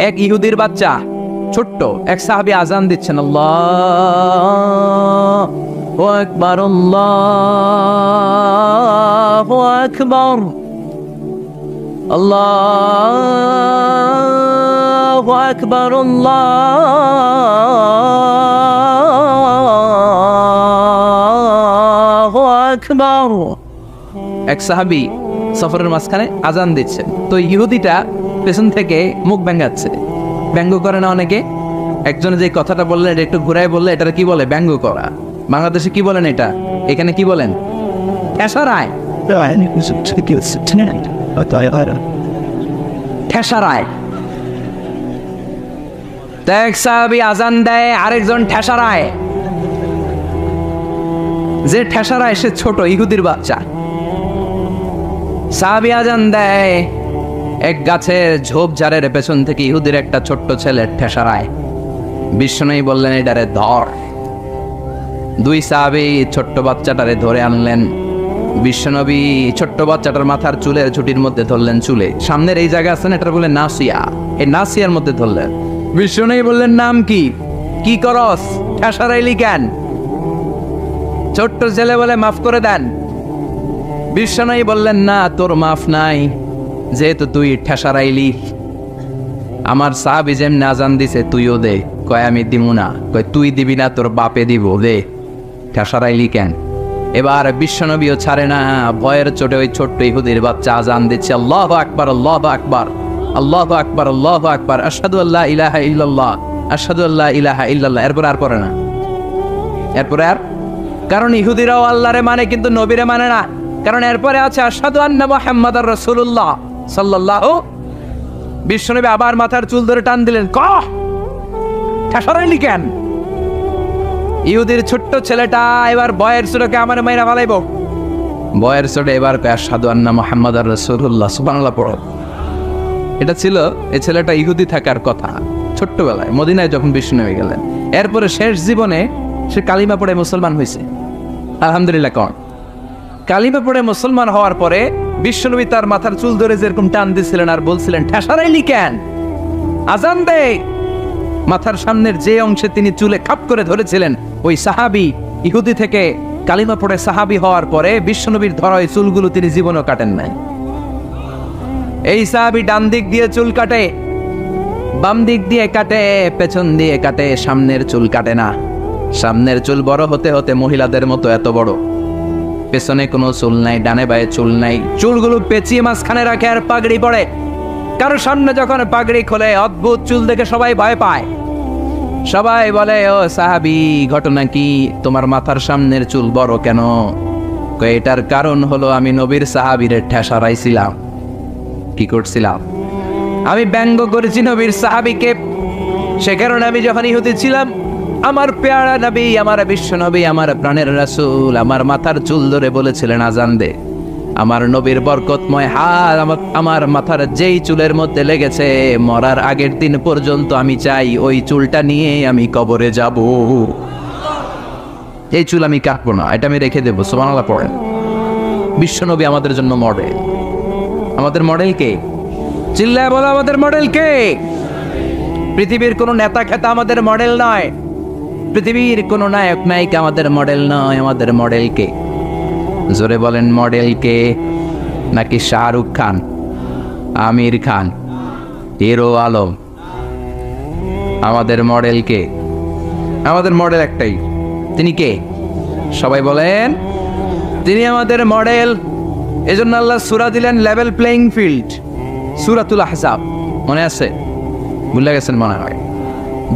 এক ইহুদির বাচ্চা ছোট্ট এক সাহাবী আজান দিচ্ছেন, আল্লাহু আকবার আল্লাহু আকবার আল্লাহু আকবার আল্লাহু আকবার। এক সাহাবী সফরের মাঝখানে আজান দিচ্ছেন, তো ইহুদিটা পেছন থেকে মুখ ব্যঙ্গাচ্ছে। ব্যঙ্গ করে না অনেকে? একজনে যে কথাটা বললেন এটা একটু ঘুরাই বললে এটা কি বলে? ব্যঙ্গ করা। বাংলাদেশে কি বলেন এটা? এখানে কি বলেন? ঠেসারায়। ঠেসারায়। এক সাহাবী আজান দেয়, আরেকজন ঠেসারায়। যে ঠেসারায় সে ছোট ইহুদির বাচ্চা। সাহাবী আজান দেয়, এক গাছের ঝোপঝাড়ের পেছন থেকে ইহুদির একটা ছোট্ট ছেলে ঠেসারায়। বিশ্বনবী বললেন, এটারে ধর। দুই সাহাবী ছোট্ট বাচ্চাটারে ধরে আনলেন। বিশ্বনবী ছোট্ট বাচ্চাটার মাথার চুলের ঝুটির মধ্যে ধরলেন, চুলে সামনের এই জায়গা আছে না, এটা বলে নাসিয়া, এই নাসিয়ার মধ্যে ধরলেন। বিশ্বনবী বললেন, নাম কি? কি করস? ঠেসারাইলি কেন? ছোট্ট ছেলে বলে, মাফ করে দেন। বিশ্বনবী বললেন, না, তোর মাফ নাই, যেহেতু তুই ঠেসারাইলি। আমার সাহাবী যেমনি আজান দিছে তুইও দে। কয় আমি দিব না। কয় তুই দিবি না, তোর বাপে দিব, দে। ঠেসারাইলি কেন? এবার বিশ্বনবীও ছাড়ে না, ভয়ের চোটে ওই ছোট্ট ইহুদির বাচ্চা আজান দিচ্ছে, আল্লাহু আকবার আল্লাহু আকবার আল্লাহু আকবার আল্লাহু আকবার আশহাদু আল্লা ইলাহা ইল্লাল্লাহ আশহাদু আল্লা ইলাহা ইল্লাল্লাহ। এরপর আর পড়ে না। এরপরে আর, কারণ ইহুদিরাও আল্লাহরে মানে কিন্তু নবীরে মানে না। কারণ এরপরে আছে আশহাদু আন্না মুহাম্মাদার রাসূলুল্লাহ সাল্লাল্লাহু। বিশ্বনবী আবার মাথার চুল ধরে টান দিলেন, কহ ঠেসারাইলি কেন? ইহুদির ছোট্ট ছেলেটা এবার বয়ের চোটে আমার মাইরা ফালাইব। বয়ের চোটে এবার আশহাদু আন্না মুহাম্মাদার রাসূলুল্লাহ, সুবহানাল্লাহ পড়ো। এটা ছিল এই ছেলেটা ইহুদি থাকার কথা ছোট্টবেলায় মদিনায় যখন বিশ্বনবী গেলেন। এরপরে শেষ জীবনে সে কালিমা পড়ে মুসলমান হয়েছে, আলহামদুলিল্লাহ। কন কালিমা পড়ে মুসলমান হওয়ার পরে বিশ্বনবী তার মাথার চুল ধরে যেরকম টান দিছিলেন আর বলছিলেন, ঠেসারাইলি কেন? আজান দে। মাথার সামনের যে অংশে তিনি চুলে খাপ করে ধরেছিলেন, ওই সাহাবী ইহুদি থেকে কালিমা পড়ে সাহাবী হওয়ার পরে বিশ্বনবীর ধরা ওই চুলগুলো তিনি জীবনও কাটেন নাই। এই সাহাবী ডান দিক দিয়ে চুল কাটে, বাম দিক দিয়ে কাটে, পেছন দিয়ে কাটে, সামনের চুল কাটে না। সামনের চুল বড় হতে হতে মহিলাদের মতো এত বড়, পেছনে কোনো চুল নাই, ডানে বায়ে চুল নাই। চুলগুলো পেঁচিয়ে মাঝখানে রাখে আর পাগড়ি পরে। কারো সামনে যখন পাগড়ি খোলে অদ্ভুত চুল দেখে সবাই ভয় পায়। সবাই বলে, ও সাহাবী, ঘটনা কি? তোমার মাথার সামনের চুল বড় কেন? এটার কারণ হলো আমি নবীর সাহাবীরে ঠেসারাইছিলাম। কি করছিলাম? আমি ব্যঙ্গ করেছি নবীর সাহাবীকে। সে কারণে আমি যখন ইহুদি ছিলাম, আমার পেয়ারা নবী, আমার বিশ্ব নবী, আমার প্রাণের রাসূল আমার মাথার চুল ধরে বলেছিলেন আজান দে। আমার নবীর বরকতময় হাত আমার মাথার যেই চুলের মধ্যে লেগেছে, মরার আগের দিন পর্যন্ত আমি চাই ওই চুলটা নিয়ে আমি কবরে যাব। এই চুল আমি কাটবো না, এটা আমি রেখে দেবো। সুবহানাল্লাহ পড়েন। বিশ্ব নবী আমাদের জন্য মডেল। আমাদের মডেল কে? চিল্লায় বলো, আমাদের মডেল কে? পৃথিবীর কোন নেতা খেতা আমাদের মডেল নয়, পৃথিবীর কোন নায়ক নায়িকা আমাদের মডেল নয়। আমাদের মডেল কে? জোরে বলেন, মডেল কে? নাকি শাহরুখ খান, আমির খান, হিরো আলম? আমাদের মডেল কে? আমাদের মডেল একটাই। তিনি কে? সবাই বলেন, তিনি আমাদের মডেল। এজন্য আল্লাহ সূরা দিলেন লেভেল প্লেইং ফিল্ড, সূরাতুল আহজাব। মনে আছে? ভুলে গেছেন মনে হয়।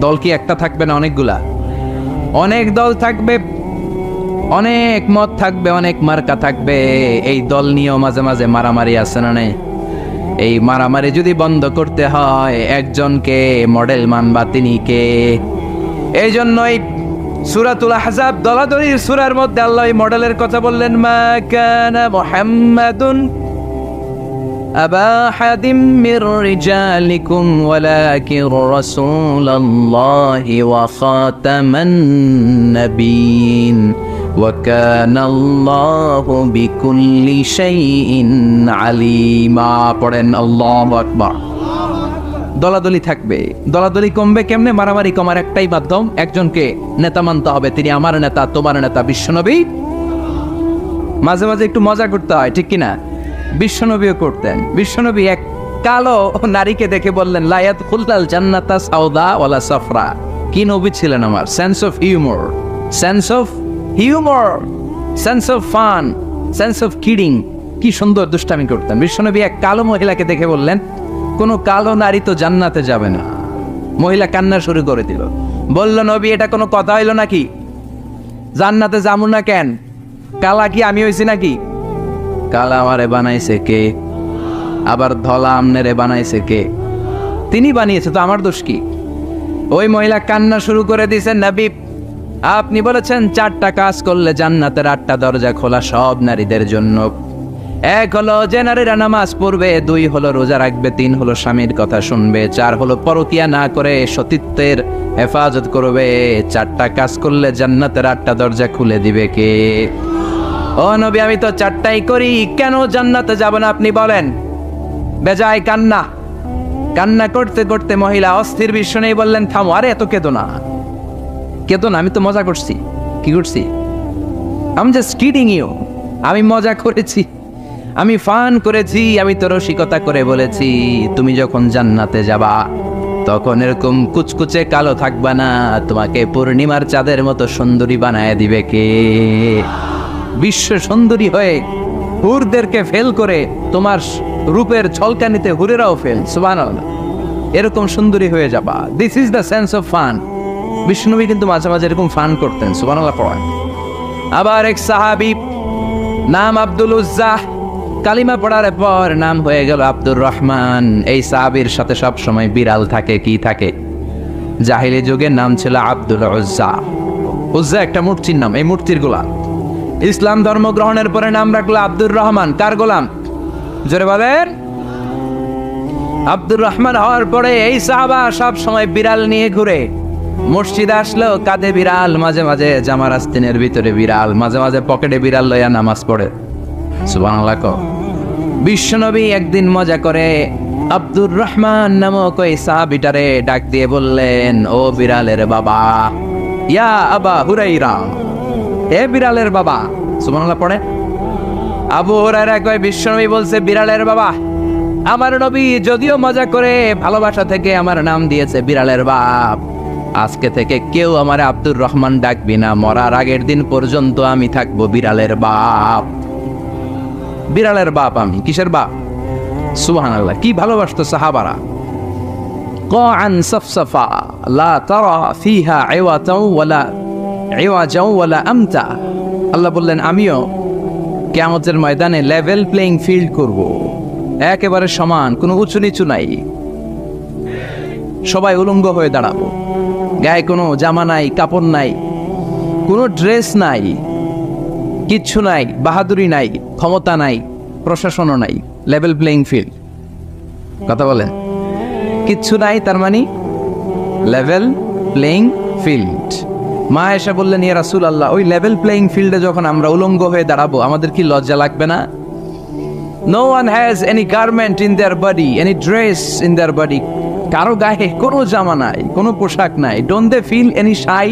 দল কি একটা থাকবে না অনেকগুলা? অনেক দল থাকবে, অনেক মত থাকবে, অনেক মার্কা থাকবে। এই দল নিয়েও মাঝে মাঝে মারামারি আছে না নেই? এই মারামারি যদি বন্ধ করতে হয়, একজনকে মডেল মানবা, তিনি কে? এই জন্যই সূরাতুল আহজাব দলাদলির সূরার মধ্যে আল্লাহ এই মডেলের কথা বললেন, মা কানা মুহাম্মাদুন আবা হাদিম মির রিজালিকুম ওয়ালাকিন রাসূলুল্লাহি ওয়া খাতামান নাবিয়িন ওয়া কানা আল্লাহু বিকুল্লি শাইইন আলিমা। পড়েন আল্লাহু আকবার। দলাদলি থাকবে। দলাদলি কমবে কেমনে? মারামারি কমার একটাই মাধ্যম, একজনকে নেতা মানতে হবে, তিনি আমার নেতা, তোমার নেতা বিশ্বনবী। মাঝে মাঝে একটু মজা করতে হয়, ঠিক কিনা? বিশ্বনবীও করতেন। বিশ্বনবী এক কালো নারীকে দেখে বললেন, লা ইয়াদখুলুল জান্নাতা সাউদা ওয়ালা সাফরা। কি নবী ছিলেন আমার! Sense of humour, sense of humour, sense of fun, sense of kidding. কি সুন্দর দুষ্টামি করতেন। বিশ্বনবী এক কালো মহিলাকে দেখে বললেন, কোনো কালো নারী তো জান্নাতে যাবে না। মহিলা কান্না শুরু করে দিল, বলল, নবী এটা কোনো কথা হইল নাকি? জান্নাতে যাবো না কেন? কালা কি আমি হইছি নাকি? কালা আমারে বানাইছে কে? আবার ধলা আমনেরে বানাইছে কে? তিনি বানিয়েছে, তো আমার দোষ কি? ওই মহিলা কান্না শুরু করে দিয়েছেন, নবী আপনি বলেছেন 4টা কাজ করলে জান্নাতের 8টা দরজা খোলা সব নারীদের জন্য। 1 হলো যে নারীরা নামাজ পড়বে, 2 হলো রোজা রাখবে, 3 হলো স্বামীর কথা শুনবে, 4 হলো পরকিয়া না করে সতীত্বের হেফাজত করবে। 4টা কাজ করলে জান্নাতের 8টা দরজা খুলে দিবে কে? ও নবী আমি তো 4টাই করি, কেন জান্নাতে যাব না আপনি বলেন? বেজায় কান্না। কান্না করতে করতে মহিলা অস্থির। বিশ্ব নেই বললেন, থামো, আরে এত কেঁদো না, কেঁদো না, আমি তো মজা করছি। কি করছি? আমি জাস্ট কিডিং ইউ। আমি মজা করেছি, আমি ফান করেছি, আমি তো রসিকতা করে বলেছি তুমি যখন জান্নাতে যাবা তখন এরকম কুচকুচে কালো থাকবা না, তোমাকে পূর্ণিমার চাঁদের মতো সুন্দরী বানায় দিবে কে? বিশ্ব সুন্দরী হয়ে হুরদেরকে ফেল করে তোমার রূপের ছলকানিতে হুরেরাও ফেল। সুবহানাল্লাহ, এরকম সুন্দরী হয়ে যাবা। This is the sense of fun. বিষ্ণুনবী কিন্তু মাঝে মাঝে এরকম ফান করতেন। সুবহানাল্লাহ পড়েন। আবার এক সাহাবী নাম আব্দুল উজ্জা, কালিমা পড়ার পর নাম হয়ে গেল আব্দুর রহমান। এই সাহাবীর সাথে সব সময় বিড়াল থাকে। কি থাকে? জাহিলি যুগের নাম ছিল আব্দুল উজ্জা। উজ্জা একটা মূর্তির নাম, এই মূর্তির গোলাম। ইসলাম ধর্ম গ্রহণের পরে নাম রাখলো আব্দুর রহমান। কার গোলাম? জোরে বলেন। আব্দুর রহমান হওয়ার পরে এই সাহাবা সব সময় বিড়াল নিয়ে ঘুরে। মসজিদে আসলো কাঁধে বিড়াল, মাঝে মাঝে জামার আস্তিনের ভিতরে বিড়াল, মাঝে মাঝে পকেটে বিড়াল লইয়া নামাজ পড়ে। সুবহানাল্লাহ। বিশ্বনবী একদিন মজা করে আব্দুর রহমান নামক ওই সাহাবীটারে ডাক দিয়ে বললেন, ও বিড়ালের বাবা, ইয়া আবা হুরাইরা, এ বিড়ালের বাবা। সুবহানাল্লাহ পড়ে। আবু হুরায়রা কয়, বিশ্বনবী বলছে বিড়ালের বাবা। আমার নবী যদিও মজা করে ভালোবাসা থেকে আমার নাম দিয়েছে বিড়ালের বাপ, আজকে থেকে কেউ আমার আব্দুর রহমান ডাকবি না, মরার আগের দিন পর্যন্ত আমি থাকবো বিড়ালের বাপ। বিড়ালের বাপ আমি। কিসের বাপ? সুবহানাল্লাহ। কি ভালোবাসতো সাহাবারা। কাআন সাফসাফা লা তারা ফিহা ইওয়াতাও ওয়ালা আমতা। আল্লাহ বললেন, আমিও কিয়ামতের ময়দানে লেভেল প্লেইং ফিল্ড করব, একেবারে সমান, কোনো উঁচু নিচু নাই। সবাই উলঙ্গ হয়ে দাঁড়াবো, গায়ে কোনো জামা নাই, কাপড় নাই, কোনো ড্রেস নাই, কিচ্ছু নাই, বাহাদুরি নাই, ক্ষমতা নাই, প্রশাসনও নাই। Level playing field. কথা বলেন। কিচ্ছু নাই, তার মানে লেভেল প্লেইং ফিল্ড। মা এসে বললেন, ইয়া রাসূলুল্লাহ, ওই লেভেল প্লেইং ফিল্ডে যখন আমরা উলঙ্গ হয়ে দাঁড়াবো আমাদের কি লজ্জা লাগবে না? No one has any garment in their body, any dress in their body. কারো গায়ে কোনো জামা নাই, কোনো পোশাক নাই। Don't they feel any shy?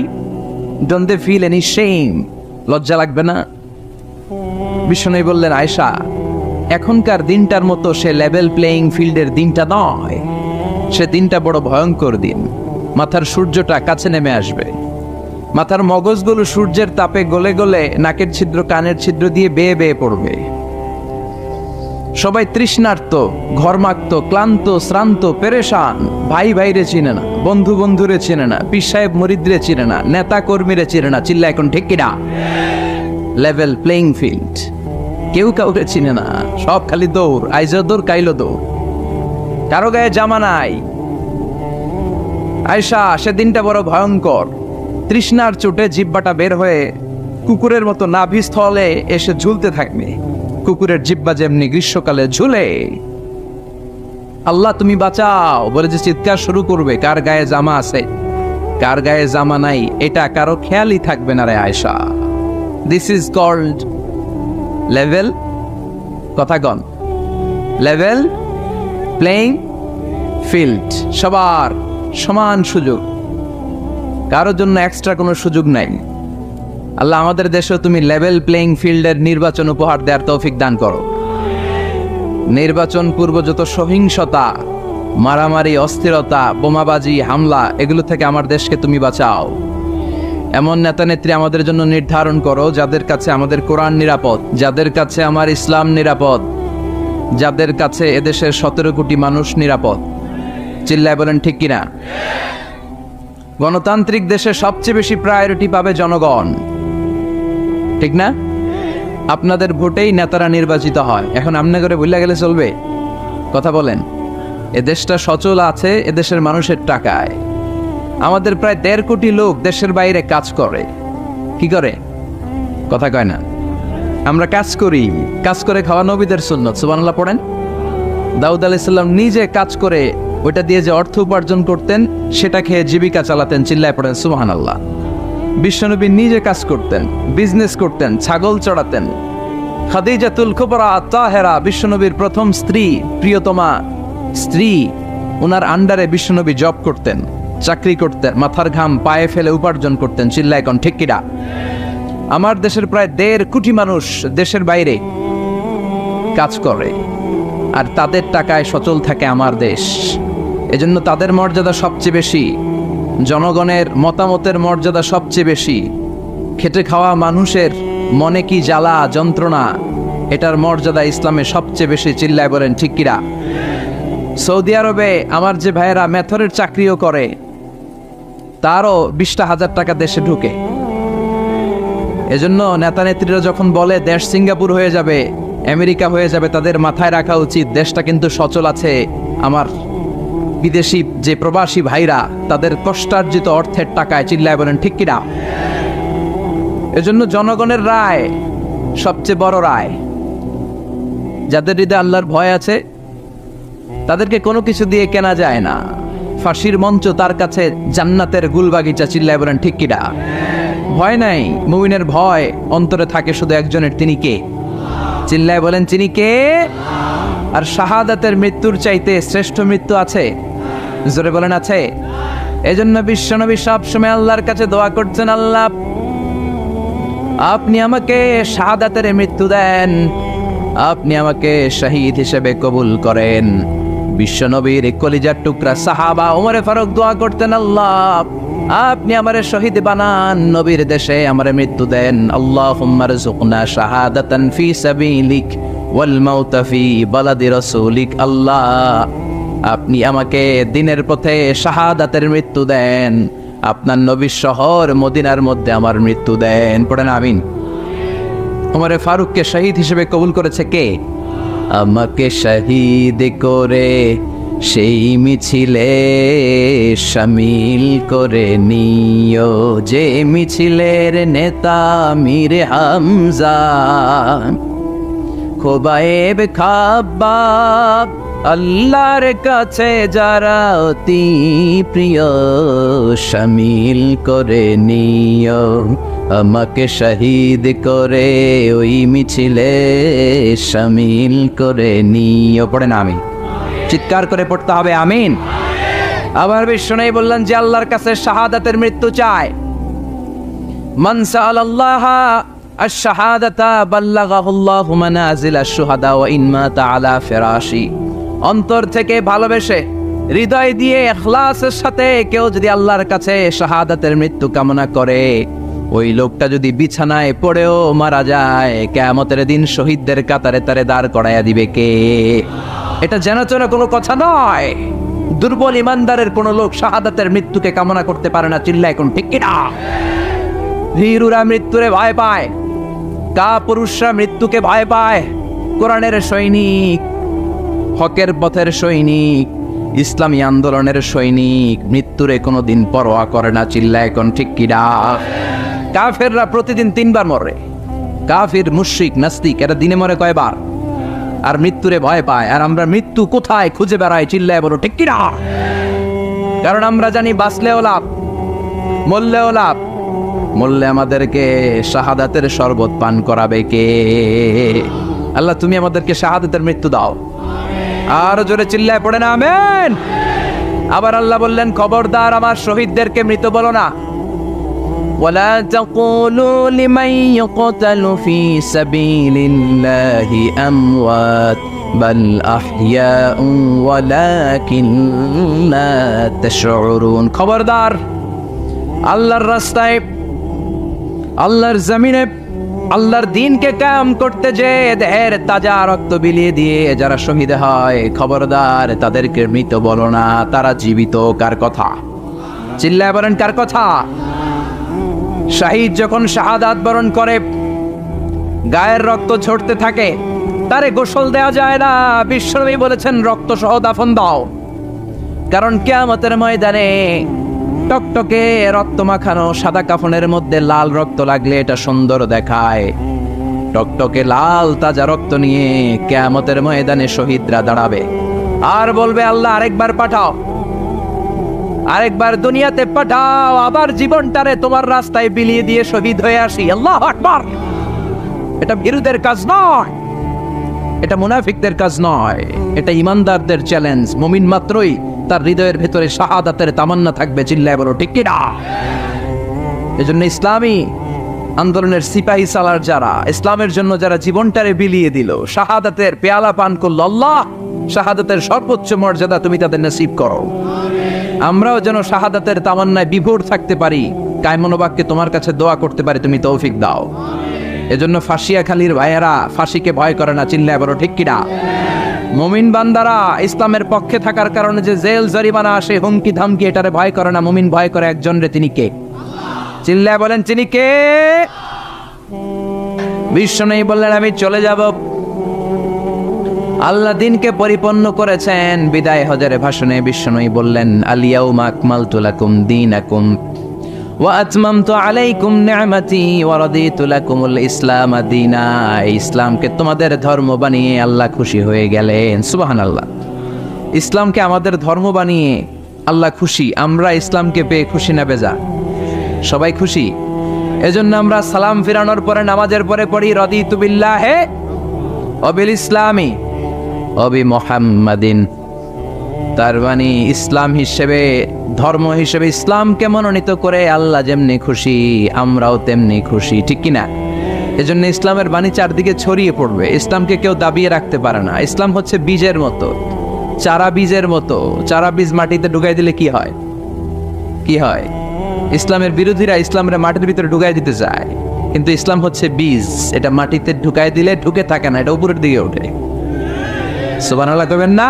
Don't they feel any shame? লজ্জা লাগবে না? বিষ্ণু বললেন, আয়েশা, এখনকার দিনটার মতো সে লেভেল প্লেইং ফিল্ডের দিনটা নয়, সে দিনটা বড় ভয়ঙ্কর দিন। মাথার সূর্যটা কাছে নেমে আসবে, মাথার মগজগুলো সূর্যের তাপে গলে গলে নাকের ছিদ্র কানের ছিদ্র দিয়ে বেয়ে বেয়ে পড়বে। সবাই তৃষ্ণার্ত, ঘর্মাক্ত, ক্লান্ত, শ্রান্ত, পেরেশান। ভাই ভাইরে চিনে না, বন্ধু বন্ধুরে চিনে না, পীর সাহেব মুরিদরে চিনে না, নেতা কর্মীরে চিনে না। চিল্লা এখন ঠিক কিনা? Level playing field. কেউ কাউকে চিনে না, সব খালি দৌড়, আইজো দৌড়, কাইলো দৌড়। কারো গায়ে জামা নাই। আয়েশা, সেদিনটা বড় ভয়ঙ্কর। তৃষ্ণার চোটে জিহ্বাটা বের হয়ে কুকুরের মতো নাভিস্থলে এসে ঝুলতে থাকবে। কুকুরের জিহ্বা যেমনি গ্রীষ্মকালে ঝুলে। আল্লাহ তুমি বাঁচাও বলে যে চিৎকার শুরু করবে। কার গায়ে জামা আছে, কার গায়ে জামা নাই, এটা কারো খেয়ালই থাকবে না রে Ayesha. This is called level, কথাগণ, লেভেল প্লেইং ফিল্ড, সবার সমান সুযোগ, কারোর জন্য এক্সট্রা কোনো সুযোগ নাই। আল্লাহ আমাদের দেশেও তুমি লেভেল প্লেইং ফিল্ডের নির্বাচন উপহার দেওয়ার তৌফিক দান করো। নির্বাচন পূর্ব যত সহিংসতা, মারামারি, অস্থিরতা, বোমাবাজি, হামলা, এগুলো থেকে আমার দেশকে তুমি বাঁচাও। এমন নেতা নেত্রী আমাদের জন্য নির্ধারণ করো যাদের কাছে আমাদের কোরআন নিরাপদ, যাদের কাছে আমার ইসলাম নিরাপদ, যাদের কাছে এদেশের 17 কোটি মানুষ নিরাপদ। চিল্লায় বলেন ঠিক কিনা? গণতান্ত্রিক দেশে সবচেয়ে বেশি প্রায়োরিটি পাবে জনগণ, ঠিক না? আপনাদের ভোটেই নেতারা নির্বাচিত হয়। এখন আমনে করে ভুলে গেলে চলবে? কথা বলেন। এদেশটা সচল আছে এদেশের মানুষের টাকায়। আমাদের প্রায় 1.5 কোটি লোক দেশের বাইরে কাজ করে। কি করে? কথা কয় না। আমরা কাজ করি, কাজ করে খাওয়া নবীদের সুন্নত। সুবহানাল্লাহ পড়েন। দাউদ আলাইহিস সালাম নিজে কাজ করে ওইটা দিয়ে যে অর্থ উপার্জন করতেন সেটা খেয়ে জীবিকা চালাতেন। চিল্লায় পড়েন সুবহানাল্লাহ। বিশ্বনবী নিজে কাজ করতেন, বিজনেস করতেন, ছাগল চড়াতেন। খাদিজাতুল কুবরা তাহেরা, বিশ্বনবীর প্রথম স্ত্রী, প্রিয়তমা স্ত্রী, ওনার আন্ডারে বিশ্বনবী জব করতেন, চাকরি করতেন, মাথার ঘাম পায়ে ফেলে উপার্জন করতেন। চিল্লায় কোন ঠিক কিনা? আমার দেশের প্রায় 1.5 কোটি মানুষ দেশের বাইরে কাজ করে, আর তাদের টাকায় সচল থাকে আমার দেশ। এজন্য তাদের মর্যাদা সবচেয়ে বেশি, জনগণের মতামতের মর্যাদা সবচেয়ে বেশি। খেটে খাওয়া মানুষের মনে কি জ্বালা যন্ত্রণা, এটার মর্যাদা ইসলামে সবচেয়ে বেশি। চিল্লায় বলেন ঠিক কিনা? সৌদি আরবে আমার যে ভাইয়েরা মেথরের চাকরিও করে, তারও 20,000 টাকা দেশে ঢুকে। এজন্য নেতা নেত্রীরা যখন বলে দেশ সিঙ্গাপুর হয়ে যাবে, আমেরিকা হয়ে যাবে, তাদের মাথায় রাখা উচিত দেশটা কিন্তু সচল আছে আমার বিদেশি যে প্রবাসী ভাইরা তাদের কষ্টার্জিত অর্থের টাকায়। চিল্লায় বলেন ঠিক কিনা? এজন্য জনগণের রায় সবচেয়ে বড় রায়। যাদের হৃদয়ে আল্লাহর ভয় আছে তাদেরকে কোনো কিছু দিয়ে কেনা যায় না। ফাঁসির মঞ্চ তার কাছে জান্নাতের গুলবাগিচা। চিল্লায় বলেন ঠিক কিনা? ভয় নাই। মুমিনের ভয় অন্তরে থাকে শুধু একজনের, তিনি কে? চিল্লায় বলেন তিনি কে? আর শাহাদাতের মৃত্যুর চাইতে শ্রেষ্ঠ মৃত্যু আছে? জোরে বলেন আছে? এজন্য বিশ্বনবী সবসময় আল্লাহর কাছে দোয়া করছেন, আল্লাহ আপনি আমাকে শাহাদাতের মৃত্যু দেন, আপনি আমাকে শহীদ হিসেবে কবুল করেন। বিশ্বনবীর কলিজার টুকরা সাহাবা ওমরে ফারুক দোয়া করতেন, আল্লাহ আপনি আমারে শহীদ বানান, নবীর দেশে আমারে মৃত্যু দেন। আল্লাহুম্মা রযুকনা শাহাদাতান ফি সাবিলিক ওয়াল মাউতা ফি বালাদি রাসূলিক। আল্লাহ আপনি আমাকে দিনের পথে শাহাদাতের মৃত্যু দেন, আপনার নবীর শহর মদিনার মধ্যে আমার মৃত্যু দেন। পড়েন আমিন। ওমরে ফারুককে শহীদ হিসেবে কবুল করেছে কে? আমাকে শহীদ করে সেই মিছিলে শামিল করে নিও, যে মিছিলের নেতা মীর হামজা, খোবায়েব খাব্বাব, আল্লাহর কাছে যারা অতি প্রিয়, শামিল করে নিও আমাকে শহীদ করে ওই মিছিলে শামিল করে নিও। পড়েন আমিন। চিৎকার করে পড়তে হবে আমিন। আবার বিষ্ণু বললেন যে আল্লাহর কাছে শাহাদাতের মৃত্যু চায়, মান সাআলাল্লাহ আশ-শাহাদাতা বাল্লাগাহুল্লাহু মানাজিল আশ-শুহাদা ওয়া ইন মাতা আলা ফিরাশি। অন্তর থেকে ভালোবেসে হৃদয় দিয়ে ইখলাসের সাথে কেউ যদি আল্লাহর কাছে শাহাদাতের মৃত্যু কামনা করে, ওই লোকটা যদি বিছানায় পড়েও মারা যায়, কিয়ামতের দিন শহীদদের কাতারে তারে দাঁড় করাইয়া দিবে কে? এটা জানাচনা কোনো কথা নয়। দুর্বল ইমানদারের কোন লোক শাহাদাতের মৃত্যুকে কামনা করতে পারে না। চিল্লায় কোন ঠিক কিনা? ভীরুরা মৃত্যুরে ভয় পায়, কাপুরুষরা মৃত্যুকে ভয় পায়। কোরআনের সৈনিক, হকের পথের সৈনিক, ইসলামী আন্দোলনের সৈনিক মৃত্যুরে কোনোদিন পরোয়া করে না। চিল্লায় কোন ঠিক কিনা? কাফেররা প্রতিদিন 3 বার মরে। কাফির, মুশরিক, নাস্তিক এরা দিনে মরে কয়বার? আর মৃত্যুরে ভয় পায়। আর আমরা মৃত্যু কোথায় খুঁজে বেড়াই? চিল্লায় বলো ঠিক কিনা? কারণ আমরা জানি বাঁচলেও লাভ, মরলেও লাভ। মরলে আমাদেরকে শাহাদাতের শরবত পান করাবে কে? আল্লাহ তুমি আমাদেরকে শাহাদাতের মৃত্যু দাও। আর জোরে চিল্লায় পড়ে না আমিন। আবার আল্লাহ বললেন, খবরদার আমার শহীদদেরকে মৃত বলো না। ওয়ালা তাকুলু লিমান ইয়ুকতালু ফি সাবিলিল্লাহি আমওয়াত বাল আহইয়াউ ওয়ালাকিন লা তাশউরুন। খবরদার, আল্লাহর রাস্তায়, আল্লাহর জমিনে আল্লাহর দ্বীনকে কায়েম করতে যে দেহের তাজা রক্ত বিলিয়ে দিয়ে যারা শহীদ হয়, খবরদার তাদেরকে মৃত বলো না, তারা জীবিত। কার কথা? চিল্লায় বলেন, কার কথা? শহীদ যখন শাহাদাত বরণ করে, গায়ের রক্ত ঝরতে থাকে, তারে গোসল দেওয়া যায় না। বিশ্বনবী বলেছেন, রক্ত সহ দাফন দাও। কারণ কিয়ামতের ময়দানে টকটকে রক্ত মাখানো সাদা কাফনের মধ্যে লাল রক্ত লাগলে এটা সুন্দর দেখায়। টকটকে লাল তাজা রক্ত নিয়ে কিয়ামতের ময়দানে শহীদরা দাঁড়াবে আর বলবে, আল্লাহ আরেকবার পাঠাও, আরেকবার দুনিয়াতে পাঠাও, আবার জীবনটারে তোমার রাস্তায় বিলিয়ে দিয়ে শহীদ হয়ে আসি। আল্লাহু আকবার। এটা ভীরুদের কাজ নয়, এটা মুনাফিকদের কাজ নয়, এটা ইমানদারদের চ্যালেঞ্জ। মুমিন মাত্রই তার হৃদয়ের ভেতরে শাহাদাতের তামান্না থাকবে। চিল্লায় বলো ঠিক কিনা? এজন্য ইসলামী আন্দোলনের সিপাহী সালার যারা, ইসলামের জন্য যারা জীবনটারে বিলিয়ে দিল, শাহাদাতের পেয়ালা পান করল, আল্লাহ শাহাদাতের সর্বোচ্চ মর্যাদা তুমি তাদের নসিব করো। আমরাও যেন শাহাদাতের তামান্নায় বিভোর থাকতে পারি, কায়মনোবাক্যে তোমার কাছে দোয়া করতে পারি, তুমি তৌফিক দাও। এজন্য ফাঁসিয়াখালীর ভাইয়েরা ফাঁসিকে ভয় করে না। চিল্লায় বলো ঠিক কিনা? মুমিন বান্দারা ইসলামের পক্ষে থাকার কারণে যে জেল জরিমানা আসে, হুমকি ধামকি, এটারে ভয় করে না। মুমিন ভয় করে একজন রে, তিনি কে? চিল্লায় বলেন, তিনি কে? বিশ্বনবী বললেন, আমি চলে যাব। আল্লাহ দিনকে পরিপূর্ণ করেছেন। বিদায় হজের ভাষণে বিশ্বনবী বললেন, আল ইয়াউমা আকমালতু লাকুম দীনাকুম ওয়া আতমামতু আলাইকুম নি'মাতি ওয়া রাদিতু লাকুমুল ইসলাম দীনা। ইসলামকে তোমাদের ধর্ম বানিয়ে আল্লাহ খুশি হয়ে গেলেন। সুবহানাল্লাহ। ইসলামকে আমাদের ধর্ম বানিয়ে আল্লাহ খুশি। আমরা ইসলামকে পেয়ে খুশি না বেজা? সবাই খুশি। এজন্য আমরা সালাম ফিরানোর পরে, নামাজের পরে পড়ি, রাদিতু বিল্লাহি ওয়া বিল ইসলামি ওয়া বি মুহাম্মাদিন। তার মানে ইসলাম হিসেবে, ধর্ম হিসেবে ইসলামকে মনোনীত করে আল্লাহ যেমনি খুশি, আমরাও তেমনি খুশি। ঠিক কিনা? এজন্য ইসলামের বাণী চারদিকে ছড়িয়ে পড়বে। ইসলামকে কেউ দাবিয়ে রাখতে পারে না। ইসলাম হচ্ছে বীজের মতো, চারা বীজের মতো। চারা বীজ মাটিতে ঢুকাই দিলে কি হয়? কি হয়? ইসলামের বিরোধীরা ইসলামের মাটির ভিতরে ঢুকাই দিতে চায়, কিন্তু ইসলাম হচ্ছে বীজ, এটা মাটিতে ঢুকাই দিলে ঢুকে থাকে না, এটা উপরের দিকে ওঠে। সুবহানাল্লাহ কইবেন না?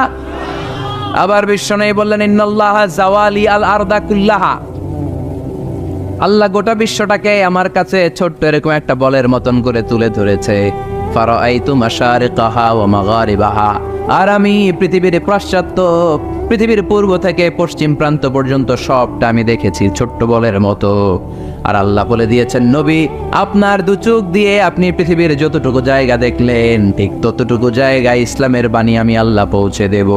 আবার বিশ্বনবী বললেন, ইন্নাল্লাহা জাওয়ালি আল আরদা কুল্লাহা। আল্লাহ গোটা বিশ্বটাকে আমার কাছে ছোট্ট এরকম একটা বলের মতন করে তুলে ধরেছে। ফারাআইতু মাশারিকাহা ওয়া মাগারিবাহা। আর আমি পৃথিবীর পাশ্চাত্য, পৃথিবীর পূর্ব থেকে পশ্চিম প্রান্ত পর্যন্ত সবটা আমি দেখেছি ছোট্ট বলের মতো। আর আল্লাহ বলে দিয়েছেন, নবী আপনার দু চোখ দিয়ে আপনি পৃথিবীর যতটুকু জায়গা দেখলেন, ঠিক ততটুকু জায়গায় ইসলামের বাণী আমি আল্লাহ পৌঁছে দেব।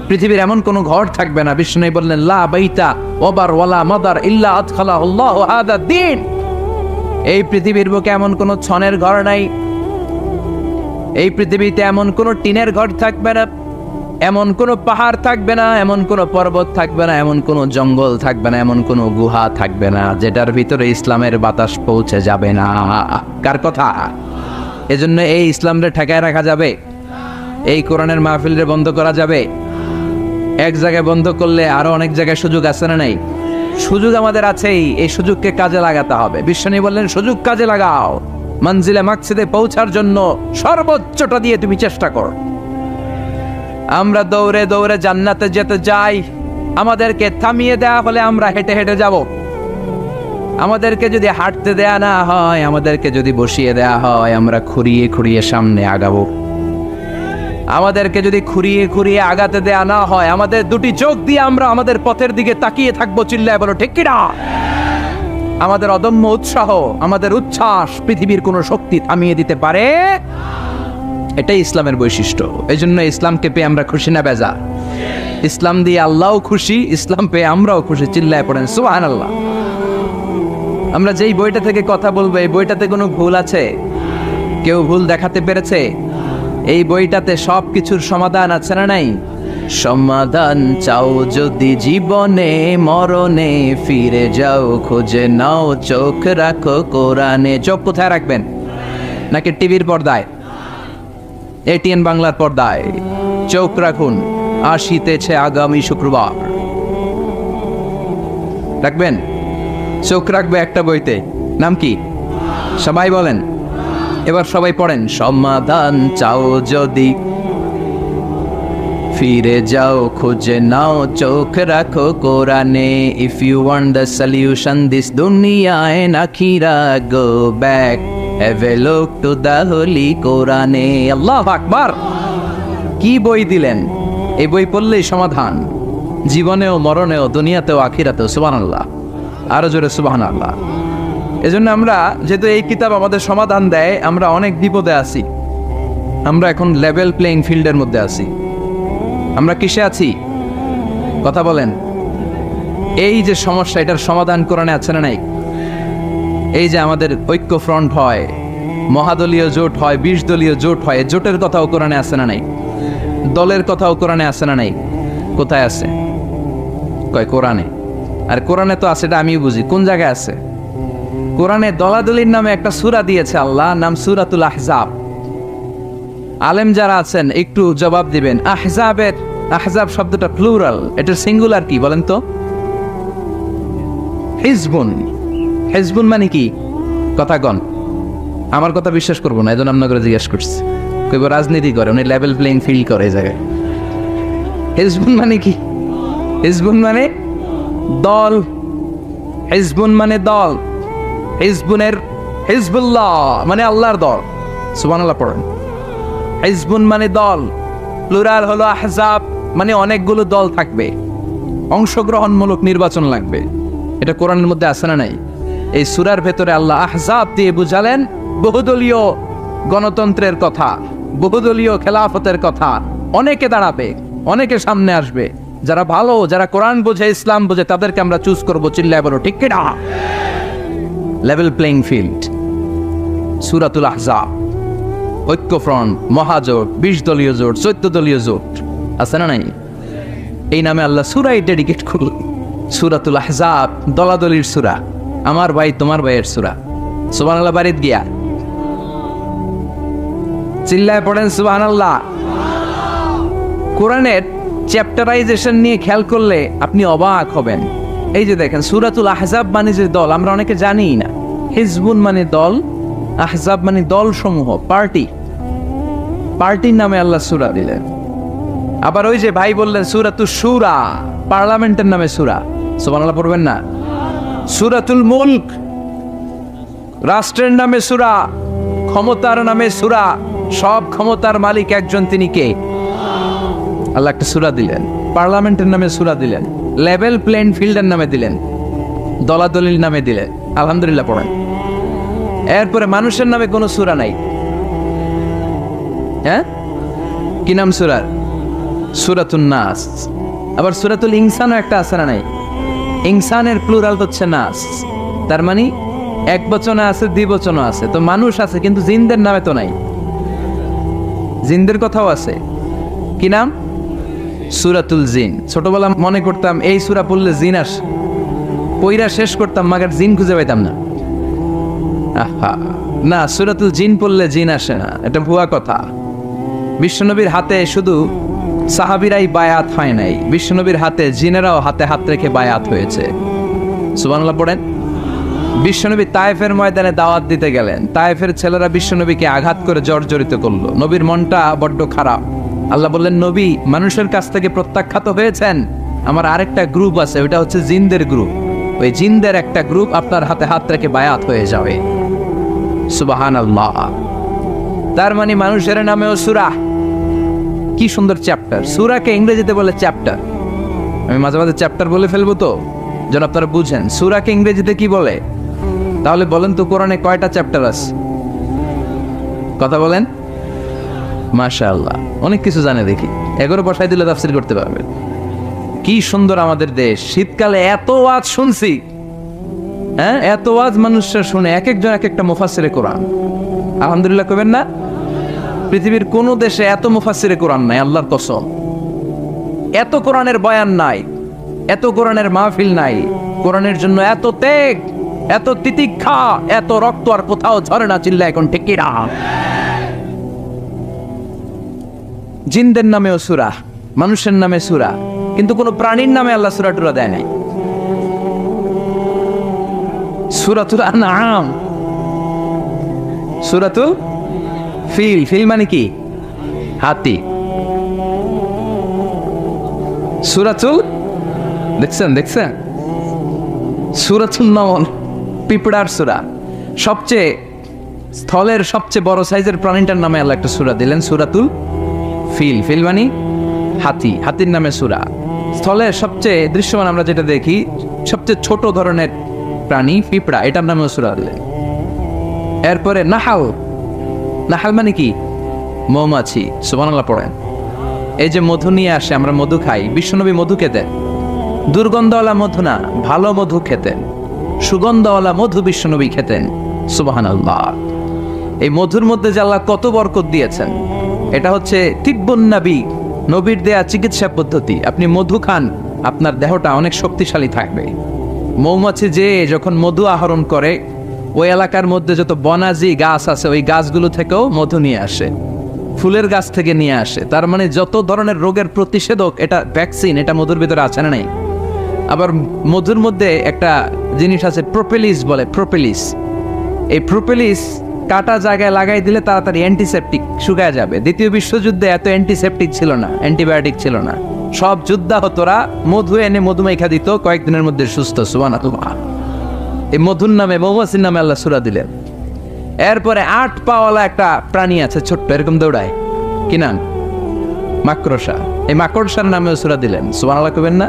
পৃথিবীর এমন কোন ঘর থাকবে না, বিষ্ণু বললেন, লা বাইতা ওয়াবার ওয়ালা মাদার ইল্লা আদখালাহুল্লাহু হাদা দ্বীন। এই পৃথিবীর বুকে এমন কোন ছনের ঘর নাই, এই পৃথিবীতে এমন কোন টিনের ঘর থাকবে না, এমন কোন পাহাড় থাকবে না, এমন কোন পর্বত থাকবে না, এমন কোন জঙ্গল থাকবে না, এমন কোন গুহা থাকবে না যেটার ভিতরে ইসলামের বাতাস পৌঁছে যাবে না। কার কথা? এজন্য এই ইসলামরে ঠেকায় রাখা যাবে? এই কোরআনের মাহফিলরে বন্ধ করা যাবে? এক জায়গায় বন্ধ করলে আরো অনেক জায়গায় সুযোগ আছে না নাই? সুযোগ আমাদের আছেই, এই সুযোগকে কাজে লাগাতে হবে। বিশ্বনবী বললেন, সুযোগ কাজে লাগাও, মঞ্জিলে মাকসিদে পৌঁছার জন্য সর্বোচ্চটা দিয়ে তুমি চেষ্টা করো। আমরা দৌড়ে দৌড়ে জান্নাতে যেতে যাই, আমাদেরকে থামিয়ে দেয়া হলে আমরা হেঁটে হেঁটে যাব। আমাদেরকে যদি হাঁটতে দেয়া না হয়, আমাদেরকে যদি বসিয়ে দেয়া হয়, আমরা খুঁড়িয়ে খুঁড়িয়ে সামনে আগাবো। আমাদেরকে যদি খুঁড়িয়ে খুঁড়িয়ে আগাতে দেয়া না হয়, আমাদের দুটি চোখ দিয়ে আমরা আমাদের পথের দিকে তাকিয়ে থাকবো। চিল্লায় বলো ঠিক কিনা? আমাদের অদম্য উৎসাহ, আমাদের উচ্ছ্বাস পৃথিবীর কোন শক্তি থামিয়ে দিতে পারে? এটাই ইসলামের বৈশিষ্ট্য। এই জন্য ইসলামকে পেয়ে আমরা খুশি না বেজা? ইসলাম দিয়ে আল্লাহও খুশি, ইসলাম পেয়ে আমরাও খুশি। চিল্লায় পড়েন সুবহানাল্লাহ। আমরা যেই বইটা থেকে কথা বলবো, এই বইটাতে কোনো ভুল আছে? কেউ ভুল দেখাতে পেরেছে? এই বইটাতে সব কিছুর সমাধান আছে না নাই? সমাধান চাও যদি জীবনে মরণে, ফিরে যাও খুঁজে নাও, চোখ রাখো কোরআনে। চোখ কোথায় রাখবেন? নাকি টিভির পর্দায়, এটিএন বাংলার পর্দায়? চোখ রাখুন, আসিতেছে আগামী শুক্রবার। রাখবেন? চোখ রাখবে একটা বইতে, নাম কি? সবাই বলেন, এবার সবাই পড়েন। সমাধান চাও যদি ফিরে যাও খুঁজে নাও, চোখ রাখো কোরআনে। If you want the solution this দুনিয়ায় নাখিরা, go back have a look to the holy কোরআনে। আল্লাহু আকবার! কি বই দিলেন! এই বই পড়লেই সমাধান, জীবনেও মরণেও, দুনিয়াতেও আখিরাতেও। সুবহানাল্লাহ! আরো জোরে সুবহানাল্লাহ! এজন্য আমরা, যেহেতু এই কিতাব আমাদের সমাধান দেয়, আমরা অনেক বিপদে আছি। আমরা এখন লেভেল প্লেইং ফিল্ডের মধ্যে আছি। আমরা কিসে আছি? কথা বলেন। এই যে সমস্যা, এটার সমাধান কোরআনে আছে না নাই? এই যে আমাদের ঐক্য ফ্রন্ট হয়, মহাদলীয় জোট হয়, 20 দলীয় জোট হয়, জোটের কথাও কোরআনে আছে না নাই? দলের কথাও কোরআনে আছে না নাই? কোথায় আছে? কয় কোরআনে। আর কোরআনে তো আছে, এটা আমিও বুঝি। কোন জায়গায় আছে? কোরআনে দলাদলির নামে একটা সূরা দিয়েছে আল্লাহ, নাম সূরাতুল আহজাব। আলেম যারা আছেন একটু জবাব দিবেন। আহজাবের, আহজাব শব্দটা প্লুরাল, এটার সিঙ্গুলার কি বলেন তো? হিজবুন। হিজবুন মানে কি? কথা কন। আমার কথা বিশ্বাস করবো না, এজন্য আপনার করে জিজ্ঞেস করছি। কইব রাজনীতি করে, উনি লেভেল প্লেইং ফিল্ড করে এই জায়গায়। হিজবুন মানে কি? হিজবুন মানে দল। হিজবুন মানে দল। হিজবুনের হিজবুল্লাহ মানে আল্লাহর দল। সুবহানাল্লাহ পড়েন। হিজবুন মানে দল, প্লুরাল হলো আহজাব, মানে অনেকগুলো দল থাকবে, অংশগ্রহণমূলক নির্বাচন লাগবে। এটা কোরআনের মধ্যে আছে না নাই? এই সূরার ভেতরে আল্লাহ আহজাব দিয়ে বুঝালেন বহুদলীয় গণতন্ত্রের কথা, বহুদলীয় খেলাফতের কথা। অনেকে দাঁড়াবে, অনেকে সামনে আসবে। যারা ভালো, যারা কোরআন বোঝে, ইসলাম বোঝে, তাদেরকে আমরা চুজ করবো। চিল্লায় বলো ঠিক কিনা? Level playing field. সূরাতুল আহজাব, ঐক্যফ্রন্ট, মহাজোট, 20 দলীয় জোট, 14 দলীয় জোট আছে না নাই? এই নামে আল্লাহ সূরাই ডেডিকেট করল। সূরাতুল আহজাব, দলাদলির সূরা, আমার ভাই তোমার ভাইয়ের সূরা। সুবহানাল্লাহ বাড়িতে গিয়া চিল্লায় পড়েন সুবহানাল্লাহ। কোরআনের চ্যাপ্টারাইজেশন নিয়ে খেয়াল করলে আপনি অবাক হবেন। এই যে দেখেন, সূরাতুল আহজাব মানে যে দল, আমরা অনেকে জানিই না। হিজবুন মানে দল, আহজাব মানে দল সমূহ, পার্টি। পার্টির নামে আল্লাহ সূরা দিলেন। আবার ওই যে ভাই বললেন সূরাতুশ শূরা, পার্লামেন্টের নামে সূরা। সুবহানাল্লাহ পড়বেন না? সূরাতুল মুলক, রাষ্ট্রের নামে সূরা, ক্ষমতার নামে সূরা। সব ক্ষমতার মালিক একজন, তিনি কে? আল্লাহ একটা সূরা দিলেন। পার্লামেন্টের নামে সূরা দিলেন, লেভেল প্লেইং ফিল্ডের নামে দিলেন, দলাদলির নামে দিলেন। আলহামদুলিল্লাহ পড়েন। এরপরে মানুষের নামে কোনো সূরা নাই। হ্যাঁ, কি নাম সূরার? সূরাতুন নাস। আবার সূরাতুল ইনসানও একটা আছে না নাই? ইনসানের প্লুরাল হচ্ছে নাস, তার মানে এক বচনে আছে, দ্বিবচনও আছে। তো মানুষ আছে, কিন্তু জিনদের নামে তো নাই। জিনদের কথাও আছে। কি নাম? সূরাতুল জিন। ছোটবেলা মনে করতাম এই সূরা পড়লে জিন আসে, পইরা শেষ করতাম, মাগার জিন খুঁজে পাইতাম না। আহা, না, সূরাতুল জিন পড়লে জিন আসে না, এটা ভুয়া কথা। বিশ্বনবীর হাতে শুধু সাহাবীরাই বায়াত হয় নাই, বিশ্বনবীর হাতে জিনেরাও হাতে হাত রেখে বায়াত হয়েছে। সুবহানাল্লাহ পড়েন। বিশ্বনবী তায়েফের ময়দানে দাওয়াত দিতে গেলেন, তায়েফের ছেলেরা বিশ্বনবীকে আঘাত করে জর্জরিত করলো। নবীর মনটা বড্ড খারাপ। আল্লাহ বললেন, নবী মানুষের কাছ থেকে প্রত্যাখ্যাত হয়েছেন, আমার আরেকটা গ্রুপ আছে, ওইটা হচ্ছে জিনদের গ্রুপ। ওই জিনদের একটা গ্রুপ আপনার হাতে হাত রেখে বায়াত হয়ে যাবে। সুবহানাল্লাহ। তার মানে মানুষের নামেও সূরা। কি সুন্দর চ্যাপ্টার। সূরাকে ইংরেজিতে বলে চ্যাপ্টার। আমি মাঝে মাঝে চ্যাপ্টার বলে ফেলবো, তো যেন আপনারা বুঝেন সূরাকে ইংরেজিতে কি বলে। তাহলে বলেন তো, কোরআনে কয়টা চ্যাপ্টার আছে? কথা বলেন। মাশাআল্লাহ, অনেক কিছু জানে দেখি। 11 বসাই দিলে তাফসীর করতে পারবে। কি সুন্দর আমাদের দেশ। শীতকালে এত ওয়াজ শুনছি, হ্যাঁ, এত ওয়াজ মানুষরা শুনে, এক একজন এক একটা মুফাসসিরে কোরআন। আলহামদুলিল্লাহ কইবেন না? পৃথিবীর কোন দেশে এত মুফাসসিরে কোরআন নাই, আল্লাহর কসম। এত কোরআনের বয়ান নাই, এত কোরআনের মাহফিল নাই, কোরআনের জন্য এত ত্যাগ, এত তিতিক্ষা, এত রক্ত আর কোথাও ঝরে না। চিল্লা এখন ঠিক কিনা? জিনদের নামেও সূরা, মানুষের নামে সূরা, কিন্তু কোন প্রাণীর নামে আল্লাহ সূরা টুরা দেয় নাই। সূরাতুল আনআম, সূরাতুল ফিল, ফিল মানে কি? হাতি। সূরাতুল, দেখছেন সূরাতুল নামল, পিঁপড়ার সূরা। সবচেয়ে স্থলের সবচেয়ে বড় সাইজের প্রাণীটার নামে আল্লাহ একটা সূরা দিলেন, সূরাতুল ফিল। ফিল মানে হাতি, হাতির নামে সূরা। স্থলের সবচেয়ে দৃশ্যমান আমরা যেটা দেখি, সবচেয়ে ছোট ধরনের প্রাণী পিঁপড়া, এটার নামেও সূরা দিলেন। এরপরে নাহাল, নাহাল মানে কি? মৌমাছি। সুবহানাল্লাহ পড়েন। এই যে মধু নিয়ে আসে, আমরা মধু খাই, বিশ্বনবী মধু খেতেন। দুর্গন্ধওয়ালা মধু না, ভালো মধু খেতেন, সুগন্ধওয়ালা মধু বিশ্বনবী খেতেন। সুবহানাল্লাহ। এই মধুর মধ্যে যে আল্লাহ কত বরকত দিয়েছেন, এটা হচ্ছে তিব্বুন নবী, নবীর দেয়া চিকিৎসা পদ্ধতি। আপনি মধু খান, আপনার দেহটা অনেক শক্তিশালী থাকবে। মৌমাছি যে যখন মধু আহরণ করে, ওই এলাকার মধ্যে যত বনাজি গাছ আছে, ওই গাছগুলো থেকেও মধু নিয়ে আসে, ফুলের গাছ থেকে নিয়ে আসে। তার মানে যত ধরনের রোগের প্রতিষেধক, এটা ভ্যাকসিন, এটা মধুর ভিতরে আছে না নাই? আবার মধুর মধ্যে একটা জিনিস আছে, প্রোপেলিস বলে, প্রোপেলিস। এই প্রোপেলিস কাটা জায়গায় লাগাই দিলে তাড়াতাড়ি অ্যান্টিসেপটিক শুকায় যাবে। দ্বিতীয় বিশ্বযুদ্ধে এত অ্যান্টিসেপটিক ছিল না, অ্যান্টিবায়োটিক ছিল না। সব যোদ্ধাহতরা মধু এনে মধুমাইখা দিত, কয়েকদিনের মধ্যে সুস্থ। সুবহানাল্লাহ। এই মধুর নামে, মৌমাছির নামে আল্লাহ সূরা দিলেন। এরপরে 8 পাওয়ালা একটা প্রাণী আছে, ছোট্ট, এরকম দৌড়ায়, কি নাম? মাকড়সা। এই মাকড়সার নামেও সূরা দিলেন। সুবহানাল্লাহ কইবেন না?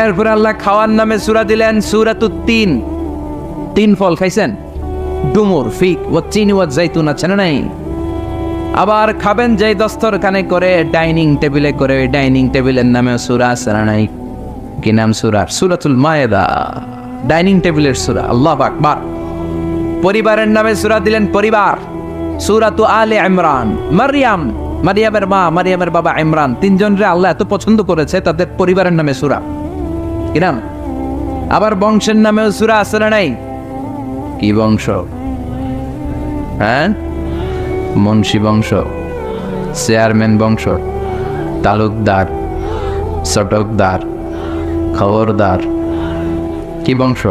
এরপরে আল্লাহ খাওয়ার নামে সূরা দিলেন, সূরাতুত তিন। তিন ফল খাইছেন? ডুমুর, ফিক, ওয়াতিন ওয়াত জাইতুন আছে না নাই? আবার খাবেন যেই দস্তরখানে করে, ডাইনিং টেবিলে করে, ওই ডাইনিং টেবিলের নামেও সূরা আছে না নাই? কি নাম সূরার? সূরাতুল মায়েদা, ডাইনিং টেবিলের সূরা। আল্লাহু আকবার। পরিবারের নামে সূরা দিলেন, পরিবার, সূরাতু আলে ইমরান। মারইয়াম, মারিয়ামের মা, মারিয়ামের বাবা ইমরান, তিনজনরে আল্লাহ এত পছন্দ করেছে, তাদের পরিবারের নামে সূরা। কি নাম? আবার বংশের নামেও সূরা আছে না নাই? কি বংশ? হ্যাঁ, মুন্সি বংশ, চেয়ারম্যান বংশ, তালুকদার, চটকদার, খবরদার। কি বংশ?